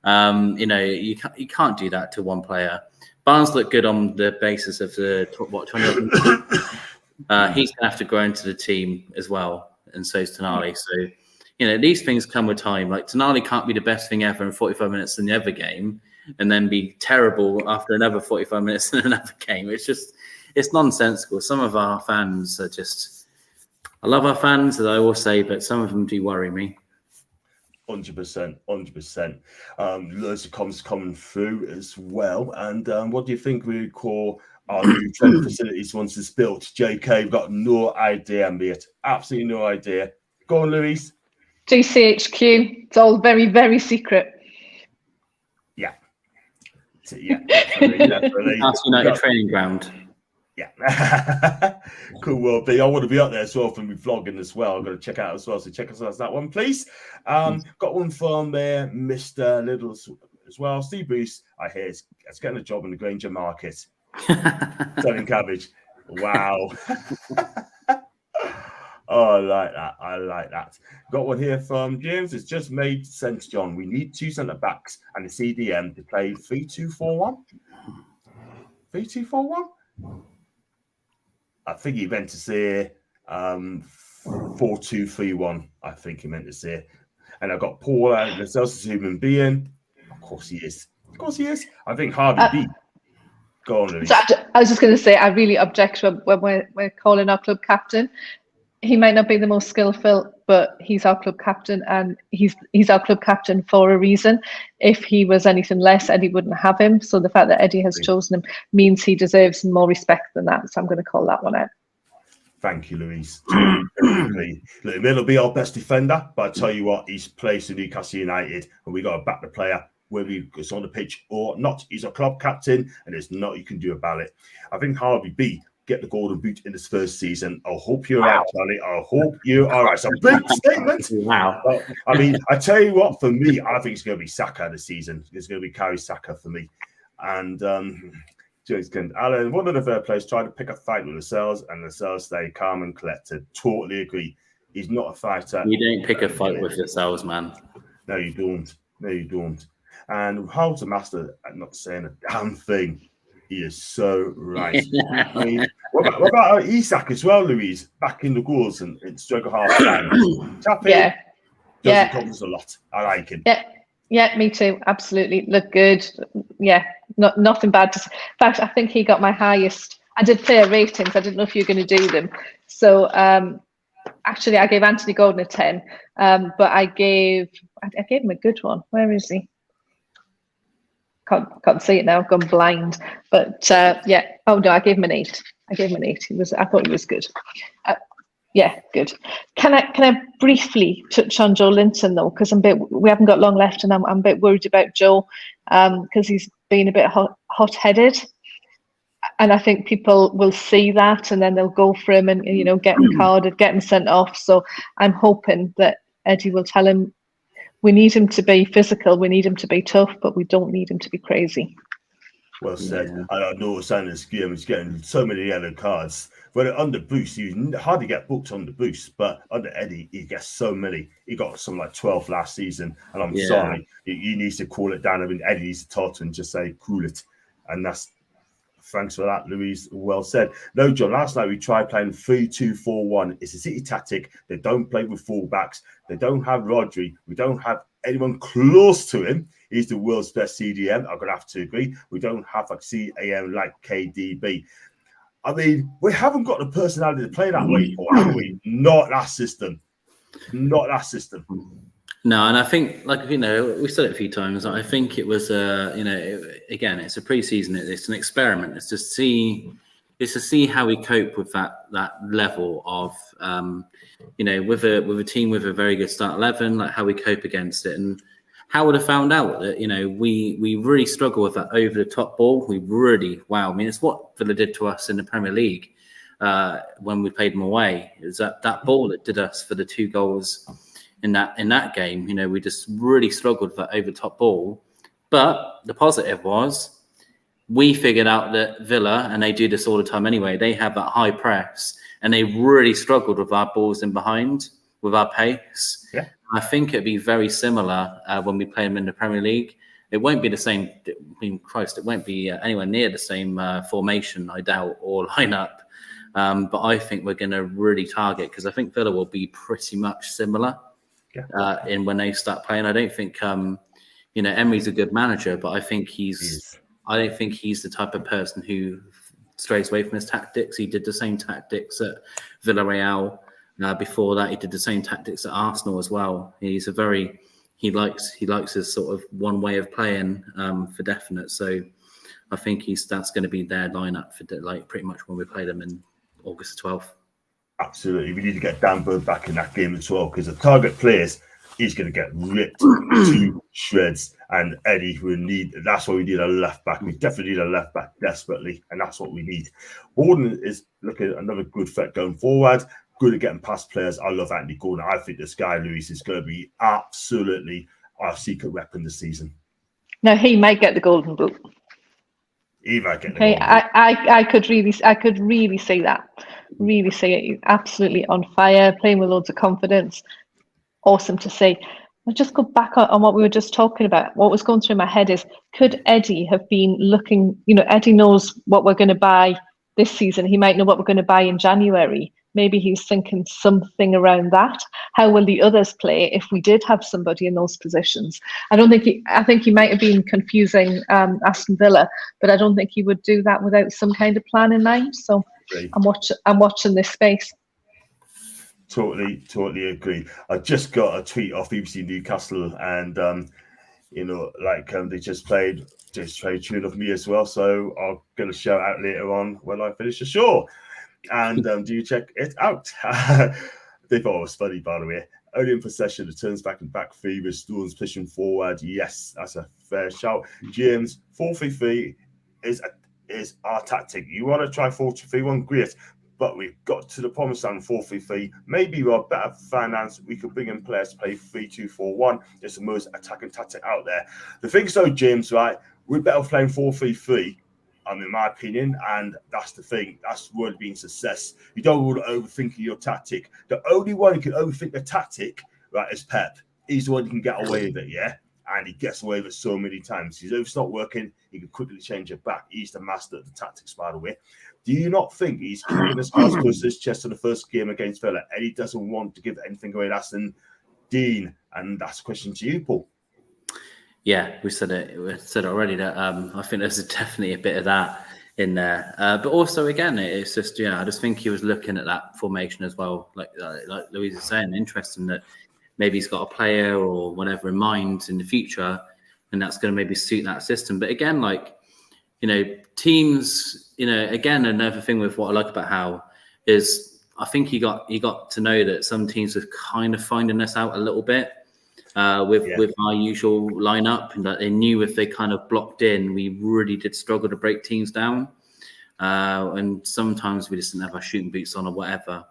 You can't do that to one player. Barnes looked good on the basis of the 20. He's going to have to grow into the team as well. And so is Tonali. So, these things come with time. Like Tonali can't be the best thing ever in 45 minutes in the other game and then be terrible after another 45 minutes in another game. It's nonsensical. Some of our fans are I love our fans, as I always say, but some of them do worry me. 100%. Loads of comments coming through as well. And what do you think we call our new training facilities once it's built? JK, we've got no idea, mate. Absolutely no idea. Go on, Louise. GCHQ. It's all very, very secret. Yeah. Newcastle United training ground. Yeah. Cool. Well, I want to be up there as well from me vlogging as well. I'm going to check out as well. So check us out that one, please. Got one from there, Mr. Little as well. Steve Bruce, I hear it's getting a job in the Granger market. Selling cabbage. Wow. Oh, I like that. Got one here from James. It's just made sense, John. We need 2 centre backs and a CDM to play 3-2-4-1. 3-2-4-1? I think he meant to say 4-2-3-1. I think he meant to say. And I've got Paul and the self human being. Of course he is. I think Harvey B. Go on, Louise. So I was just going to say, I really object when we're calling our club captain. He might not be the most skillful, but he's our club captain, and he's our club captain for a reason. If he was anything less, Eddie wouldn't have him. So the fact that Eddie has chosen him means he deserves more respect than that. So I'm going to call that one out. Thank you, Louise. Look, he'll be our best defender, but I tell you what, he's plays for Newcastle United, and we got to back the player whether he's on the pitch or not. He's a club captain, and there's nothing you can do about it. I think Harvey B get the golden boot in his first season. I hope you're right, Charlie. I hope you are right. It's a big statement. Wow. I mean, I tell you what, for me, I think it's going to be Saka this season. It's going to be Kari Saka for me. And Alan, one of the third players tried to pick a fight with Lascelles, and Lascelles stay calm and collected. Totally agree. He's not a fighter. You don't pick a fight with Lascelles, man. No, you don't. No, you don't. And how's the master at not saying a damn thing? He is so right. I mean, what about Isak as well, Louise? Back in the goals and struggle half time. Chappie doesn't cover a lot. I like him. Yeah, me too. Absolutely, look good. Yeah, nothing bad. In fact, I think he got my highest. I did player ratings. I didn't know if you were going to do them. So actually, I gave Anthony Gordon a 10, but I gave him a good one. Where is he? Can't see it now. I've gone blind. But yeah. Oh no, I gave him an 8. I thought he was good. Yeah, good. Can I briefly touch on Joe Linton though, because we haven't got long left, and I'm a bit worried about Joe because he's been a bit hot-headed, and I think people will see that, and then they'll go for him and get him carded, get him sent off. So I'm hoping that Eddie will tell him, we need him to be physical, we need him to be tough, but we don't need him to be crazy. Well said. Yeah. I know Sanders is getting so many yellow cards. But under Boost, you hardly get booked on the Boost, but under Eddie, he gets so many. He got something like 12 last season, and I'm sorry, he needs to cool it down. I mean, Eddie needs to talk to him and just say, cool it. And thanks for that, Louise. Well said. No, John, last night we tried playing 3-2-4-1. It's a City tactic. They don't play with fullbacks. They don't have Rodri. We don't have anyone close to him. He's the world's best CDM. I'm going to have to agree. We don't have a CAM like KDB. I mean, we haven't got the personality to play that way, have we? Not that system. Not that system. No, and I think, we said it a few times. I think it was, again, it's a pre-season. It's an experiment. It's to see how we cope with that level of, with a team with a very good start 11, like how we cope against it. And how would have found out that we really struggle with that over the top ball. We really I mean, it's what Villa did to us in the Premier League when we played them away. Is that ball that did us for the 2 goals in that game? We just really struggled with that over top ball. But the positive was we figured out that Villa, and they do this all the time anyway, they have that high press, and they really struggled with our balls in behind, with our pace. Yeah. I think it'd be very similar when we play them in the Premier League. It won't be the same. I mean, Christ, it won't be anywhere near the same formation, I doubt, or lineup. But I think we're going to really target, because I think Villa will be pretty much similar in when they start playing. I don't think Emery's a good manager, but I think I don't think he's the type of person who strays away from his tactics. He did the same tactics at Villarreal. Before that, he did the same tactics at Arsenal as well. He likes his sort of one way of playing for definite. So I think that's going to be their lineup for pretty much when we play them in August 12th. Absolutely, we need to get Dan Bird back in that game as well, because the target players, he's going to get ripped to shreds. And Eddie that's why we need a left back. We definitely need a left back desperately, and that's what we need. Gordon is looking at another good threat going forward. Good at getting past players. I love Anthony Gordon. I think this guy, Luis, is going to be absolutely our secret weapon this season. No, he might get the golden boot. He might get the golden boot. I could really see that. Really see it. He's absolutely on fire, playing with loads of confidence. Awesome to see. I'll just go back on what we were just talking about. What was going through my head is, could Eddie have been looking, Eddie knows what we're going to buy this season. He might know what we're going to buy in January. maybe he's thinking something around that. How will the others play if we did have somebody in those positions? I think he might have been confusing Aston Villa, but I don't think he would do that without some kind of plan in mind. So I'm watching this space. Totally agree. I just got a tweet off BBC Newcastle, and they just played tune of me as well. So I'm gonna shout out later on when I finish the show. And do you check it out? They thought it was funny, by the way. Only in possession, it turns back and back three with Storms pushing forward. Yes, that's a fair shout. James, 4-3-3 is our tactic. You want to try 4-2-3-1, great. But we've got to the promised land 4-3-3. Maybe we're better finance. We could bring in players to play 3-2-4-1. It's the most attacking tactic out there. The thing so, James, right? We're better playing 4-3-3. In my opinion, and that's the thing. That's word being success. You don't want to overthink your tactic. The only one who can overthink the tactic, right, is Pep. He's the one who can get away with it, yeah? And he gets away with it so many times. If it's not working, he can quickly change it back. He's the master of the tactics, by the way. Do you not think he's keeping his cards close to his chest in the first game against Villa? And he doesn't want to give anything away. That's in Dean. And that's a question to you, Paul. Yeah, we said it already that I think there's definitely a bit of that in there. But also, again, it's just, I just think he was looking at that formation as well. Like Louise is saying, interesting that maybe he's got a player or whatever in mind in the future, and that's going to maybe suit that system. But again, teams, again, another thing with what I like about Howe is I think he got to know that some teams were kind of finding us out a little bit. With our usual lineup, and that they knew if they kind of blocked in, we really did struggle to break teams down. And sometimes we just didn't have our shooting boots on or whatever.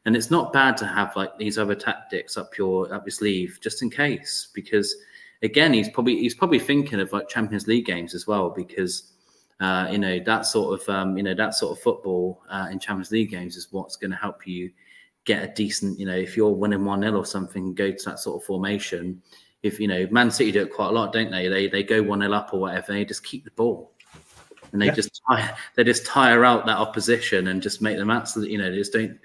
And it's not bad to have like these other tactics up your sleeve just in case, because again, he's probably thinking of like Champions League games as well, because that sort of football in Champions League games is what's going to help you get a decent, if you're winning 1-0 or something, go to that sort of formation. If, Man City do it quite a lot, don't they? They go 1-0 up or whatever, they just keep the ball. And they just tire out that opposition and just make them absolutely, they just don't,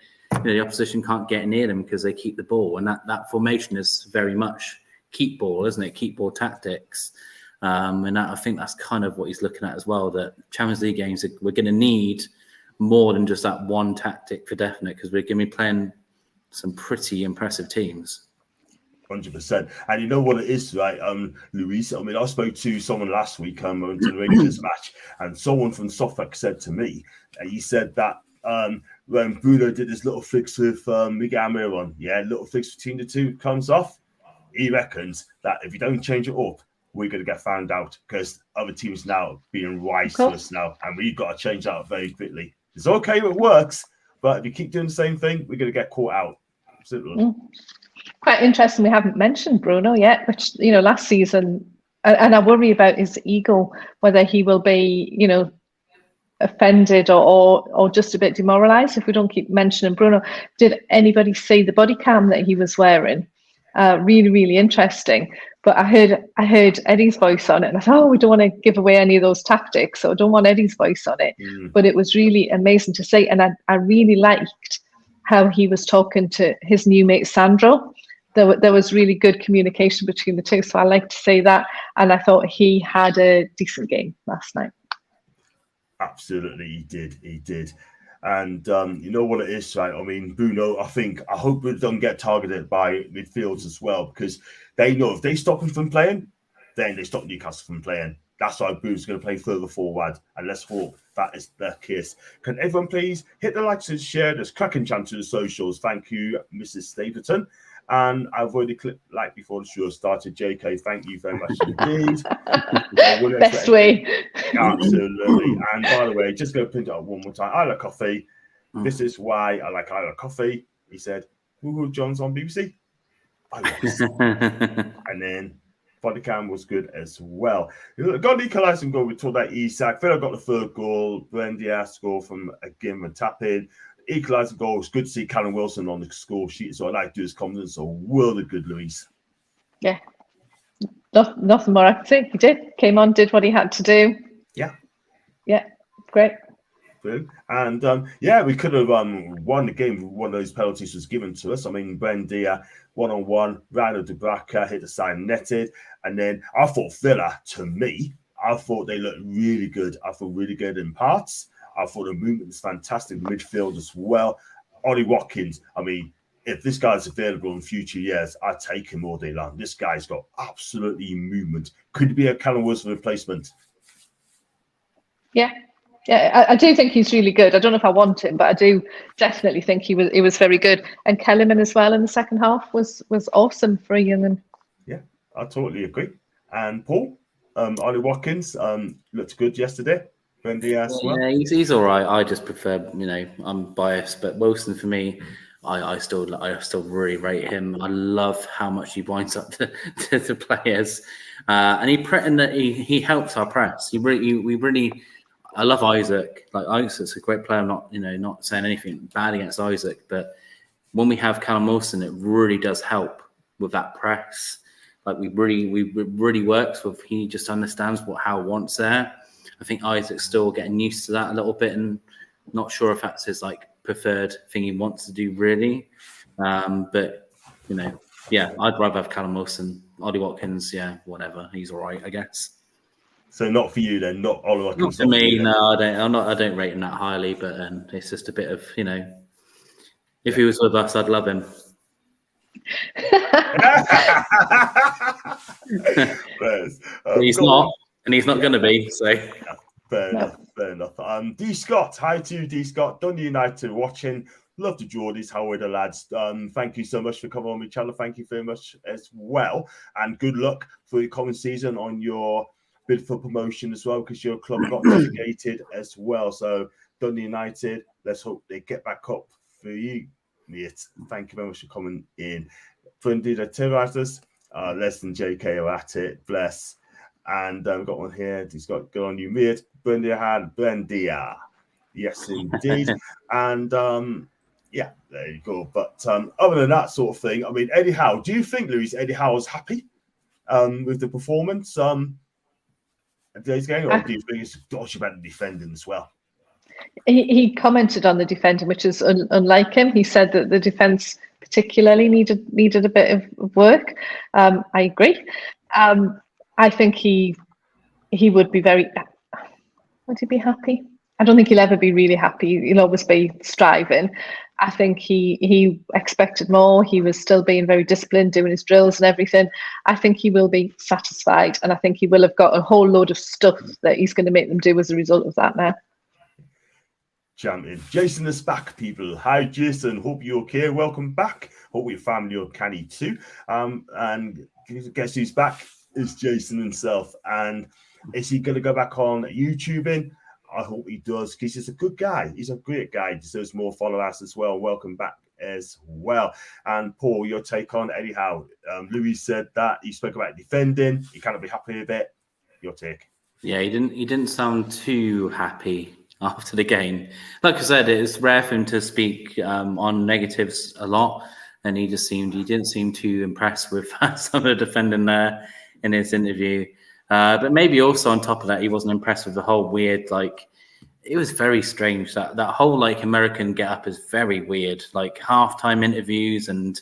the opposition can't get near them because they keep the ball. And that formation is very much keep ball, isn't it? Keep ball tactics. And I think that's kind of what he's looking at as well, that Champions League games, we're going to need more than just that one tactic for definite, because we're going to be playing some pretty impressive teams. 100%. And you know what it is, right, Luis? I mean, I spoke to someone last week on the Rangers match, and someone from Suffolk said to me, he said that when Bruno did his little flicks with Miguel Almiron, little flicks between the two comes off, he reckons that if you don't change it up, we're going to get found out, because other teams now are being wise to us now, and we've got to change that up very quickly. It's okay if it works, but if you keep doing the same thing, we're going to get caught out. Absolutely. Quite interesting. We haven't mentioned Bruno yet, which, last season, and I worry about his ego, whether he will be, offended or just a bit demoralised if we don't keep mentioning Bruno. Did anybody see the body cam that he was wearing? Really, really interesting. But I heard Eddie's voice on it, and I thought, we don't want to give away any of those tactics, so I don't want Eddie's voice on it. But it was really amazing to see, and I really liked how he was talking to his new mate Sandro. There was really good communication between the two, so I like to say that. And I thought he had a decent game last night. Absolutely, he did. And you know what it is, right? I mean, Bruno, I hope we don't get targeted by midfields as well, because they know if they stop him from playing, then they stop Newcastle from playing. That's why Bruno's going to play further forward. And let's hope that is the case. Can everyone please hit the likes and share? There's cracking chant to the socials. Thank you, Mrs. Stapleton. And I've already clicked like before the show started. JK, thank you very much indeed. Best way. Absolutely. And by the way, just go print it up one more time. I like coffee. This is why I like coffee. He said, who John's on BBC? I was. And then body cam was good as well. Got the equalising goal. We told that Isak. Villa got the third goal. Buendia scored from a game and tap in. Equalising goal. It's good to see Callum Wilson on the score sheet. So I like to do his confidence. So world of good, Louise. Yeah. Nothing more I can say. He came on, did what he had to do. Yeah. Yeah. Great. And we could have won the game. One of those penalties was given to us. I mean, Buendia 1-on-1, Rhino Dubraka hit the side, netted, and then I thought Villa. To me, I thought they looked really good. I thought really good in parts. I thought the movement was fantastic, midfield as well. Ollie Watkins. I mean, if this guy's available in future years, I'd take him all day long. This guy's got absolutely movement. Could be a Callum Wilson replacement. Yeah, I do think he's really good. I don't know if I want him, but I do definitely think he was very good. And Kellerman as well in the second half was awesome for a young'un. Yeah, I totally agree. And Paul, Ollie Watkins looked good yesterday. As well. Yeah, he's all right. I just prefer, I'm biased, but Wilson for me, I still really rate him. I love how much he winds up to the players, and he helps our press. We really. I love Isaac. Like Isaac's a great player. I'm not saying anything bad against Isaac, but when we have Callum Wilson, it really does help with that press. Like we really works with. He just understands how wants there. I think Isaac's still getting used to that a little bit, and not sure if that's his preferred thing he wants to do really. But I'd rather have Callum Wilson. Ollie Watkins, whatever. He's all right, I guess. So not for you then, not Ollie Watkins. Not for me, no. I don't rate him that highly, but it's just a bit of if he was with us, I'd love him. He's not. And he's not going to be, so. Fair enough. D. Scott, hi to D. Scott, Dundee United watching. Love the Geordies, how are the lads? Thank you so much for coming on my channel. Thank you very much as well. And good luck for the coming season on your bid for promotion as well, because your club got relegated as well. So Dundee United, let's hope they get back up for you, mate. Thank you very much for coming in. For indeed the terrorizers, less than JK are at it. Bless. And we've got one here. He's got good on you, mate. Buendia. Yes, indeed. And there you go. But other than that sort of thing, I mean, Eddie Howe, do you think, Louise, Eddie Howe was happy with the performance today's game? Or do you think it's dodgy about the defending as well? He commented on the defending, which is unlike him. He said that the defence particularly needed a bit of work. I agree. I think he would be very. Would he be happy? I don't think he'll ever be really happy. He'll always be striving. I think he expected more. He was still being very disciplined, doing his drills and everything. I think he will be satisfied, and I think he will have got a whole load of stuff that he's going to make them do as a result of that now. Champion. Jason is back, people. Hi, Jason. Hope you're okay. Welcome back. Hope your family are canny too. And guess who's back? Is Jason himself. And is he going to go back on YouTubing? I hope he does, because he's a good guy. He's a great guy. He deserves more followers as well. Welcome back as well. And Paul, your take on Eddie Howe. Louis said that he spoke about defending. He cannot be happy with it. Your take? Yeah, he didn't sound too happy after the game. Like I said, it's rare for him to speak on negatives a lot, and he didn't seem too impressed with some of the defending there in his interview. But maybe also on top of that, he wasn't impressed with the whole weird, it was very strange. That whole American get up is very weird. Halftime interviews, and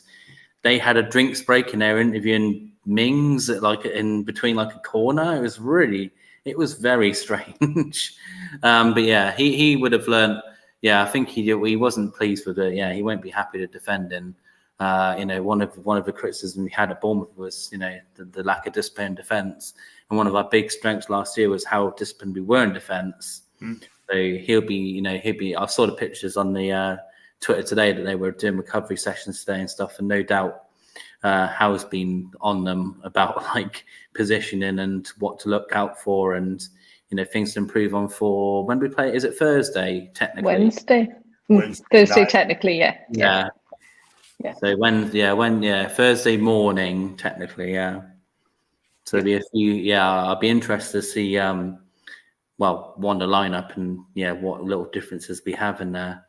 they had a drinks break and they were interviewing Mings in between a corner. It was very strange. But yeah, he would have learned. Yeah, I think he wasn't pleased with it. Yeah, he won't be happy to defend him. One of the criticisms we had at Bournemouth was, the lack of discipline in defence. And one of our big strengths last year was how disciplined we were in defence. So he'll be. I saw the pictures on the Twitter today that they were doing recovery sessions today and stuff, and no doubt Howe's been on them about positioning and what to look out for, and things to improve on for when we play. Is it Thursday technically? Thursday night. Technically, yeah. So Thursday morning technically, yeah. So there'll be a few. Yeah, I'll be interested to see the lineup and what little differences we have in there.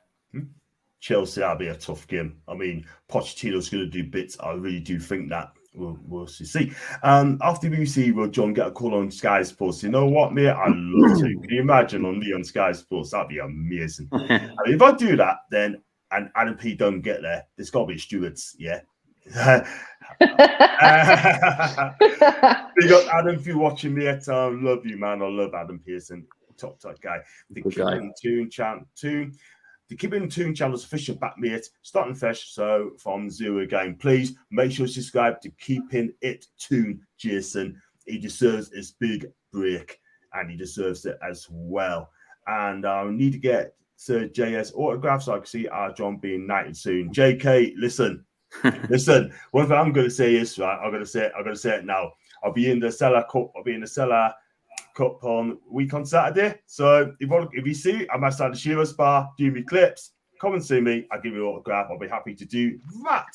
Chelsea, that'll be a tough game. I mean, Pochettino's going to do bits. I really do think that. We'll see. After BBC, will John get a call on Sky Sports? You know what, mate? I'd love to. Can you imagine on me on Sky Sports? That'd be amazing. I mean, if I do that, then and Adam P don't get there, there's got to be stewards, yeah. We got Adam, if you're watching me, love you, man. I love Adam Pearson, top guy. The Keep in Tune channel's official back, mate, starting fresh. So from zero again, please make sure you subscribe to Keeping It Tuned, Jason. He deserves his big break, and he deserves it as well. And I need to get Sir JS autograph so I can see our John being knighted soon. JK, listen. One thing I'm going to say is, right, I'm going to say it now. I'll be in the Cellar Cup. Cup on week on Saturday. So if you see, I might start the Shearer Spa, do me clips, come and see me. I'll give you an autograph. I'll be happy to do that.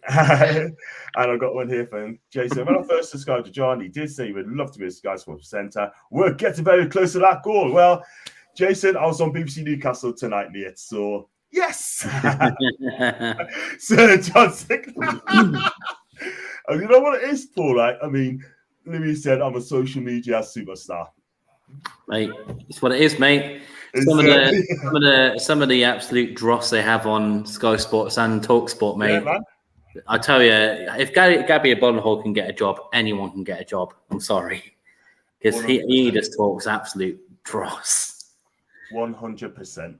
And I've got one here from Jason. When I first subscribed to John, he did say he would love to be a Sky Sports presenter. We're getting very close to that goal. Well, Jason, I was on BBC Newcastle tonight, mate. So yes. Sir John Sickler. And you know what it is, Paul? Right? I mean, Louis said, I'm a social media superstar. Mate, it's what it is, mate. Some of the absolute dross they have on Sky Sports and Talk Sport, mate. Yeah, I tell you, if Gabby Bonhall can get a job, anyone can get a job. I'm sorry. Because he just talks absolute dross. 100%.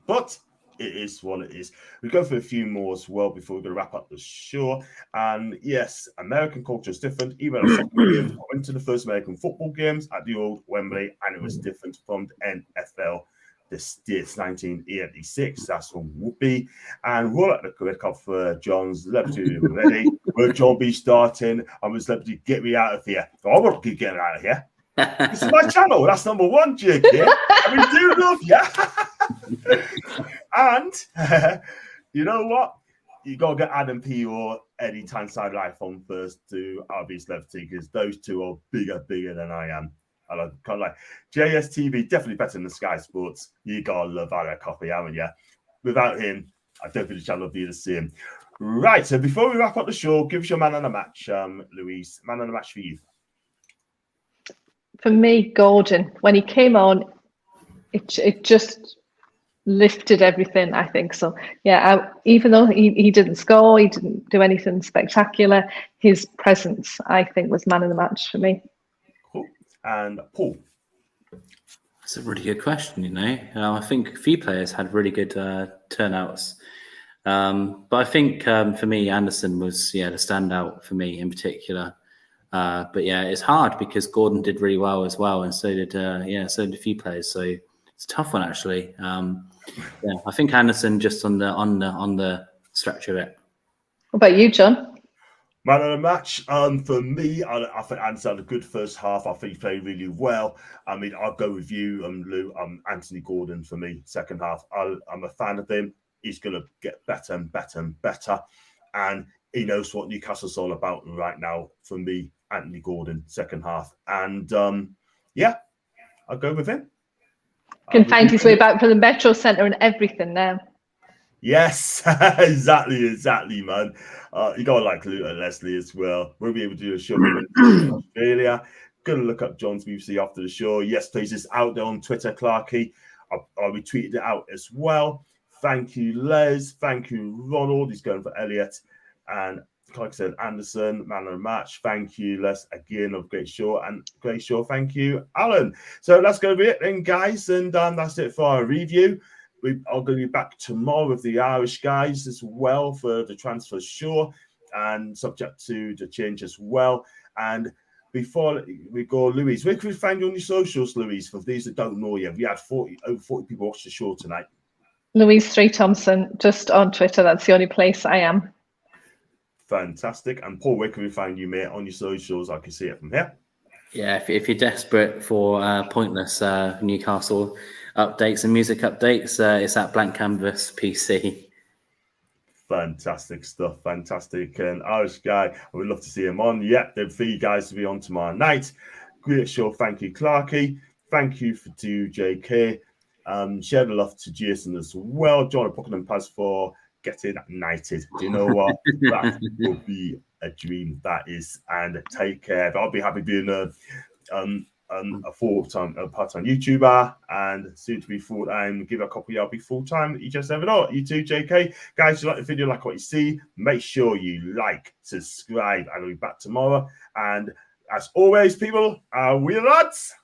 But it is what it is. We go for a few more as well before we're going to wrap up the show. And yes, American culture is different. Even at soccer games, I went to the first American football games at the old Wembley, and it was different from the NFL. The States 1986. That's from Whoopi. And roll out the red cup for John's celebrity ready. Will John be starting? I'm a celebrity. Get me out of here. I won't keep getting out of here. This is my channel. That's number one, Jake. Yeah? And we do love you. And you know what? You got to get Adam P or Eddie Tyneside Life on first to RB Celebrity, because those two are bigger than I am. And I kind of like JSTV, definitely better than Sky Sports. You got to love that copy, haven't you? Without him, I don't think the channel would be the same. Right, so before we wrap up the show, give us your man on the match, Louise. Man on the match for you. For me, Gordon, when he came on, it just lifted everything, I think. So, yeah, even though he didn't score, he didn't do anything spectacular, his presence, I think, was man of the match for me. Cool. And Paul? That's a really good question, you know. I think a few players had really good turnouts. But I think for me, Anderson was, the standout for me in particular. But yeah, it's hard because Gordon did really well as well, and so did a few players. So it's a tough one actually. I think Anderson just on the stretch of it. What about you, John? Man of the match, for me, I think Anderson had a good first half. I think he played really well. I mean, I'll go with you, Lou. Anthony Gordon for me, second half. I'm a fan of him. He's going to get better and better and better, and he knows what Newcastle's all about right now. For me, Anthony Gordon, second half. And I'll go with him. Can find his way back from the Metro Centre and everything now. Yes, exactly, man. You got to like Luton Leslie as well. We'll be able to do a show in Australia. Gonna look up John's BBC after the show. Yes, please, it's out there on Twitter, Clarky. I retweeted it out as well. Thank you, Les. Thank you, Ronald. He's going for Elliot. And like I said, Anderson, man of the match. Thank you, Les. Again, of great show. And great show. Thank you, Alan. So that's going to be it then, guys. And that's it for our review. We are going to be back tomorrow with the Irish guys as well for the transfer show, and subject to the change as well. And before we go, Louise, where can we find you on your socials, Louise? For these that don't know you, we had over 40 people watch the show tonight. Louise 3 Thompson, just on Twitter. That's the only place I am. Fantastic. And Paul, where can we find you, mate, on your socials? I can see it from here. Yeah, if you're desperate for pointless Newcastle updates and music updates, it's at Blank Canvas PC. Fantastic stuff. Fantastic. And Irish guy, I would love to see him on. Yep, they're for you guys to be on tomorrow night. Great show. Thank you, Clarky. Thank you to JK. Share the love to Jason as well. John, a Buckingham Pass for getting knighted. Do you know what? That will be a dream that is. And take care. But I'll be happy doing a part-time YouTuber, and soon to be full-time. Give it a couple of years, I'll be full-time. You just never know. You too, JK. Guys, if you like the video, like what you see, make sure you like, subscribe, and we'll be back tomorrow. And as always, people, we are lads.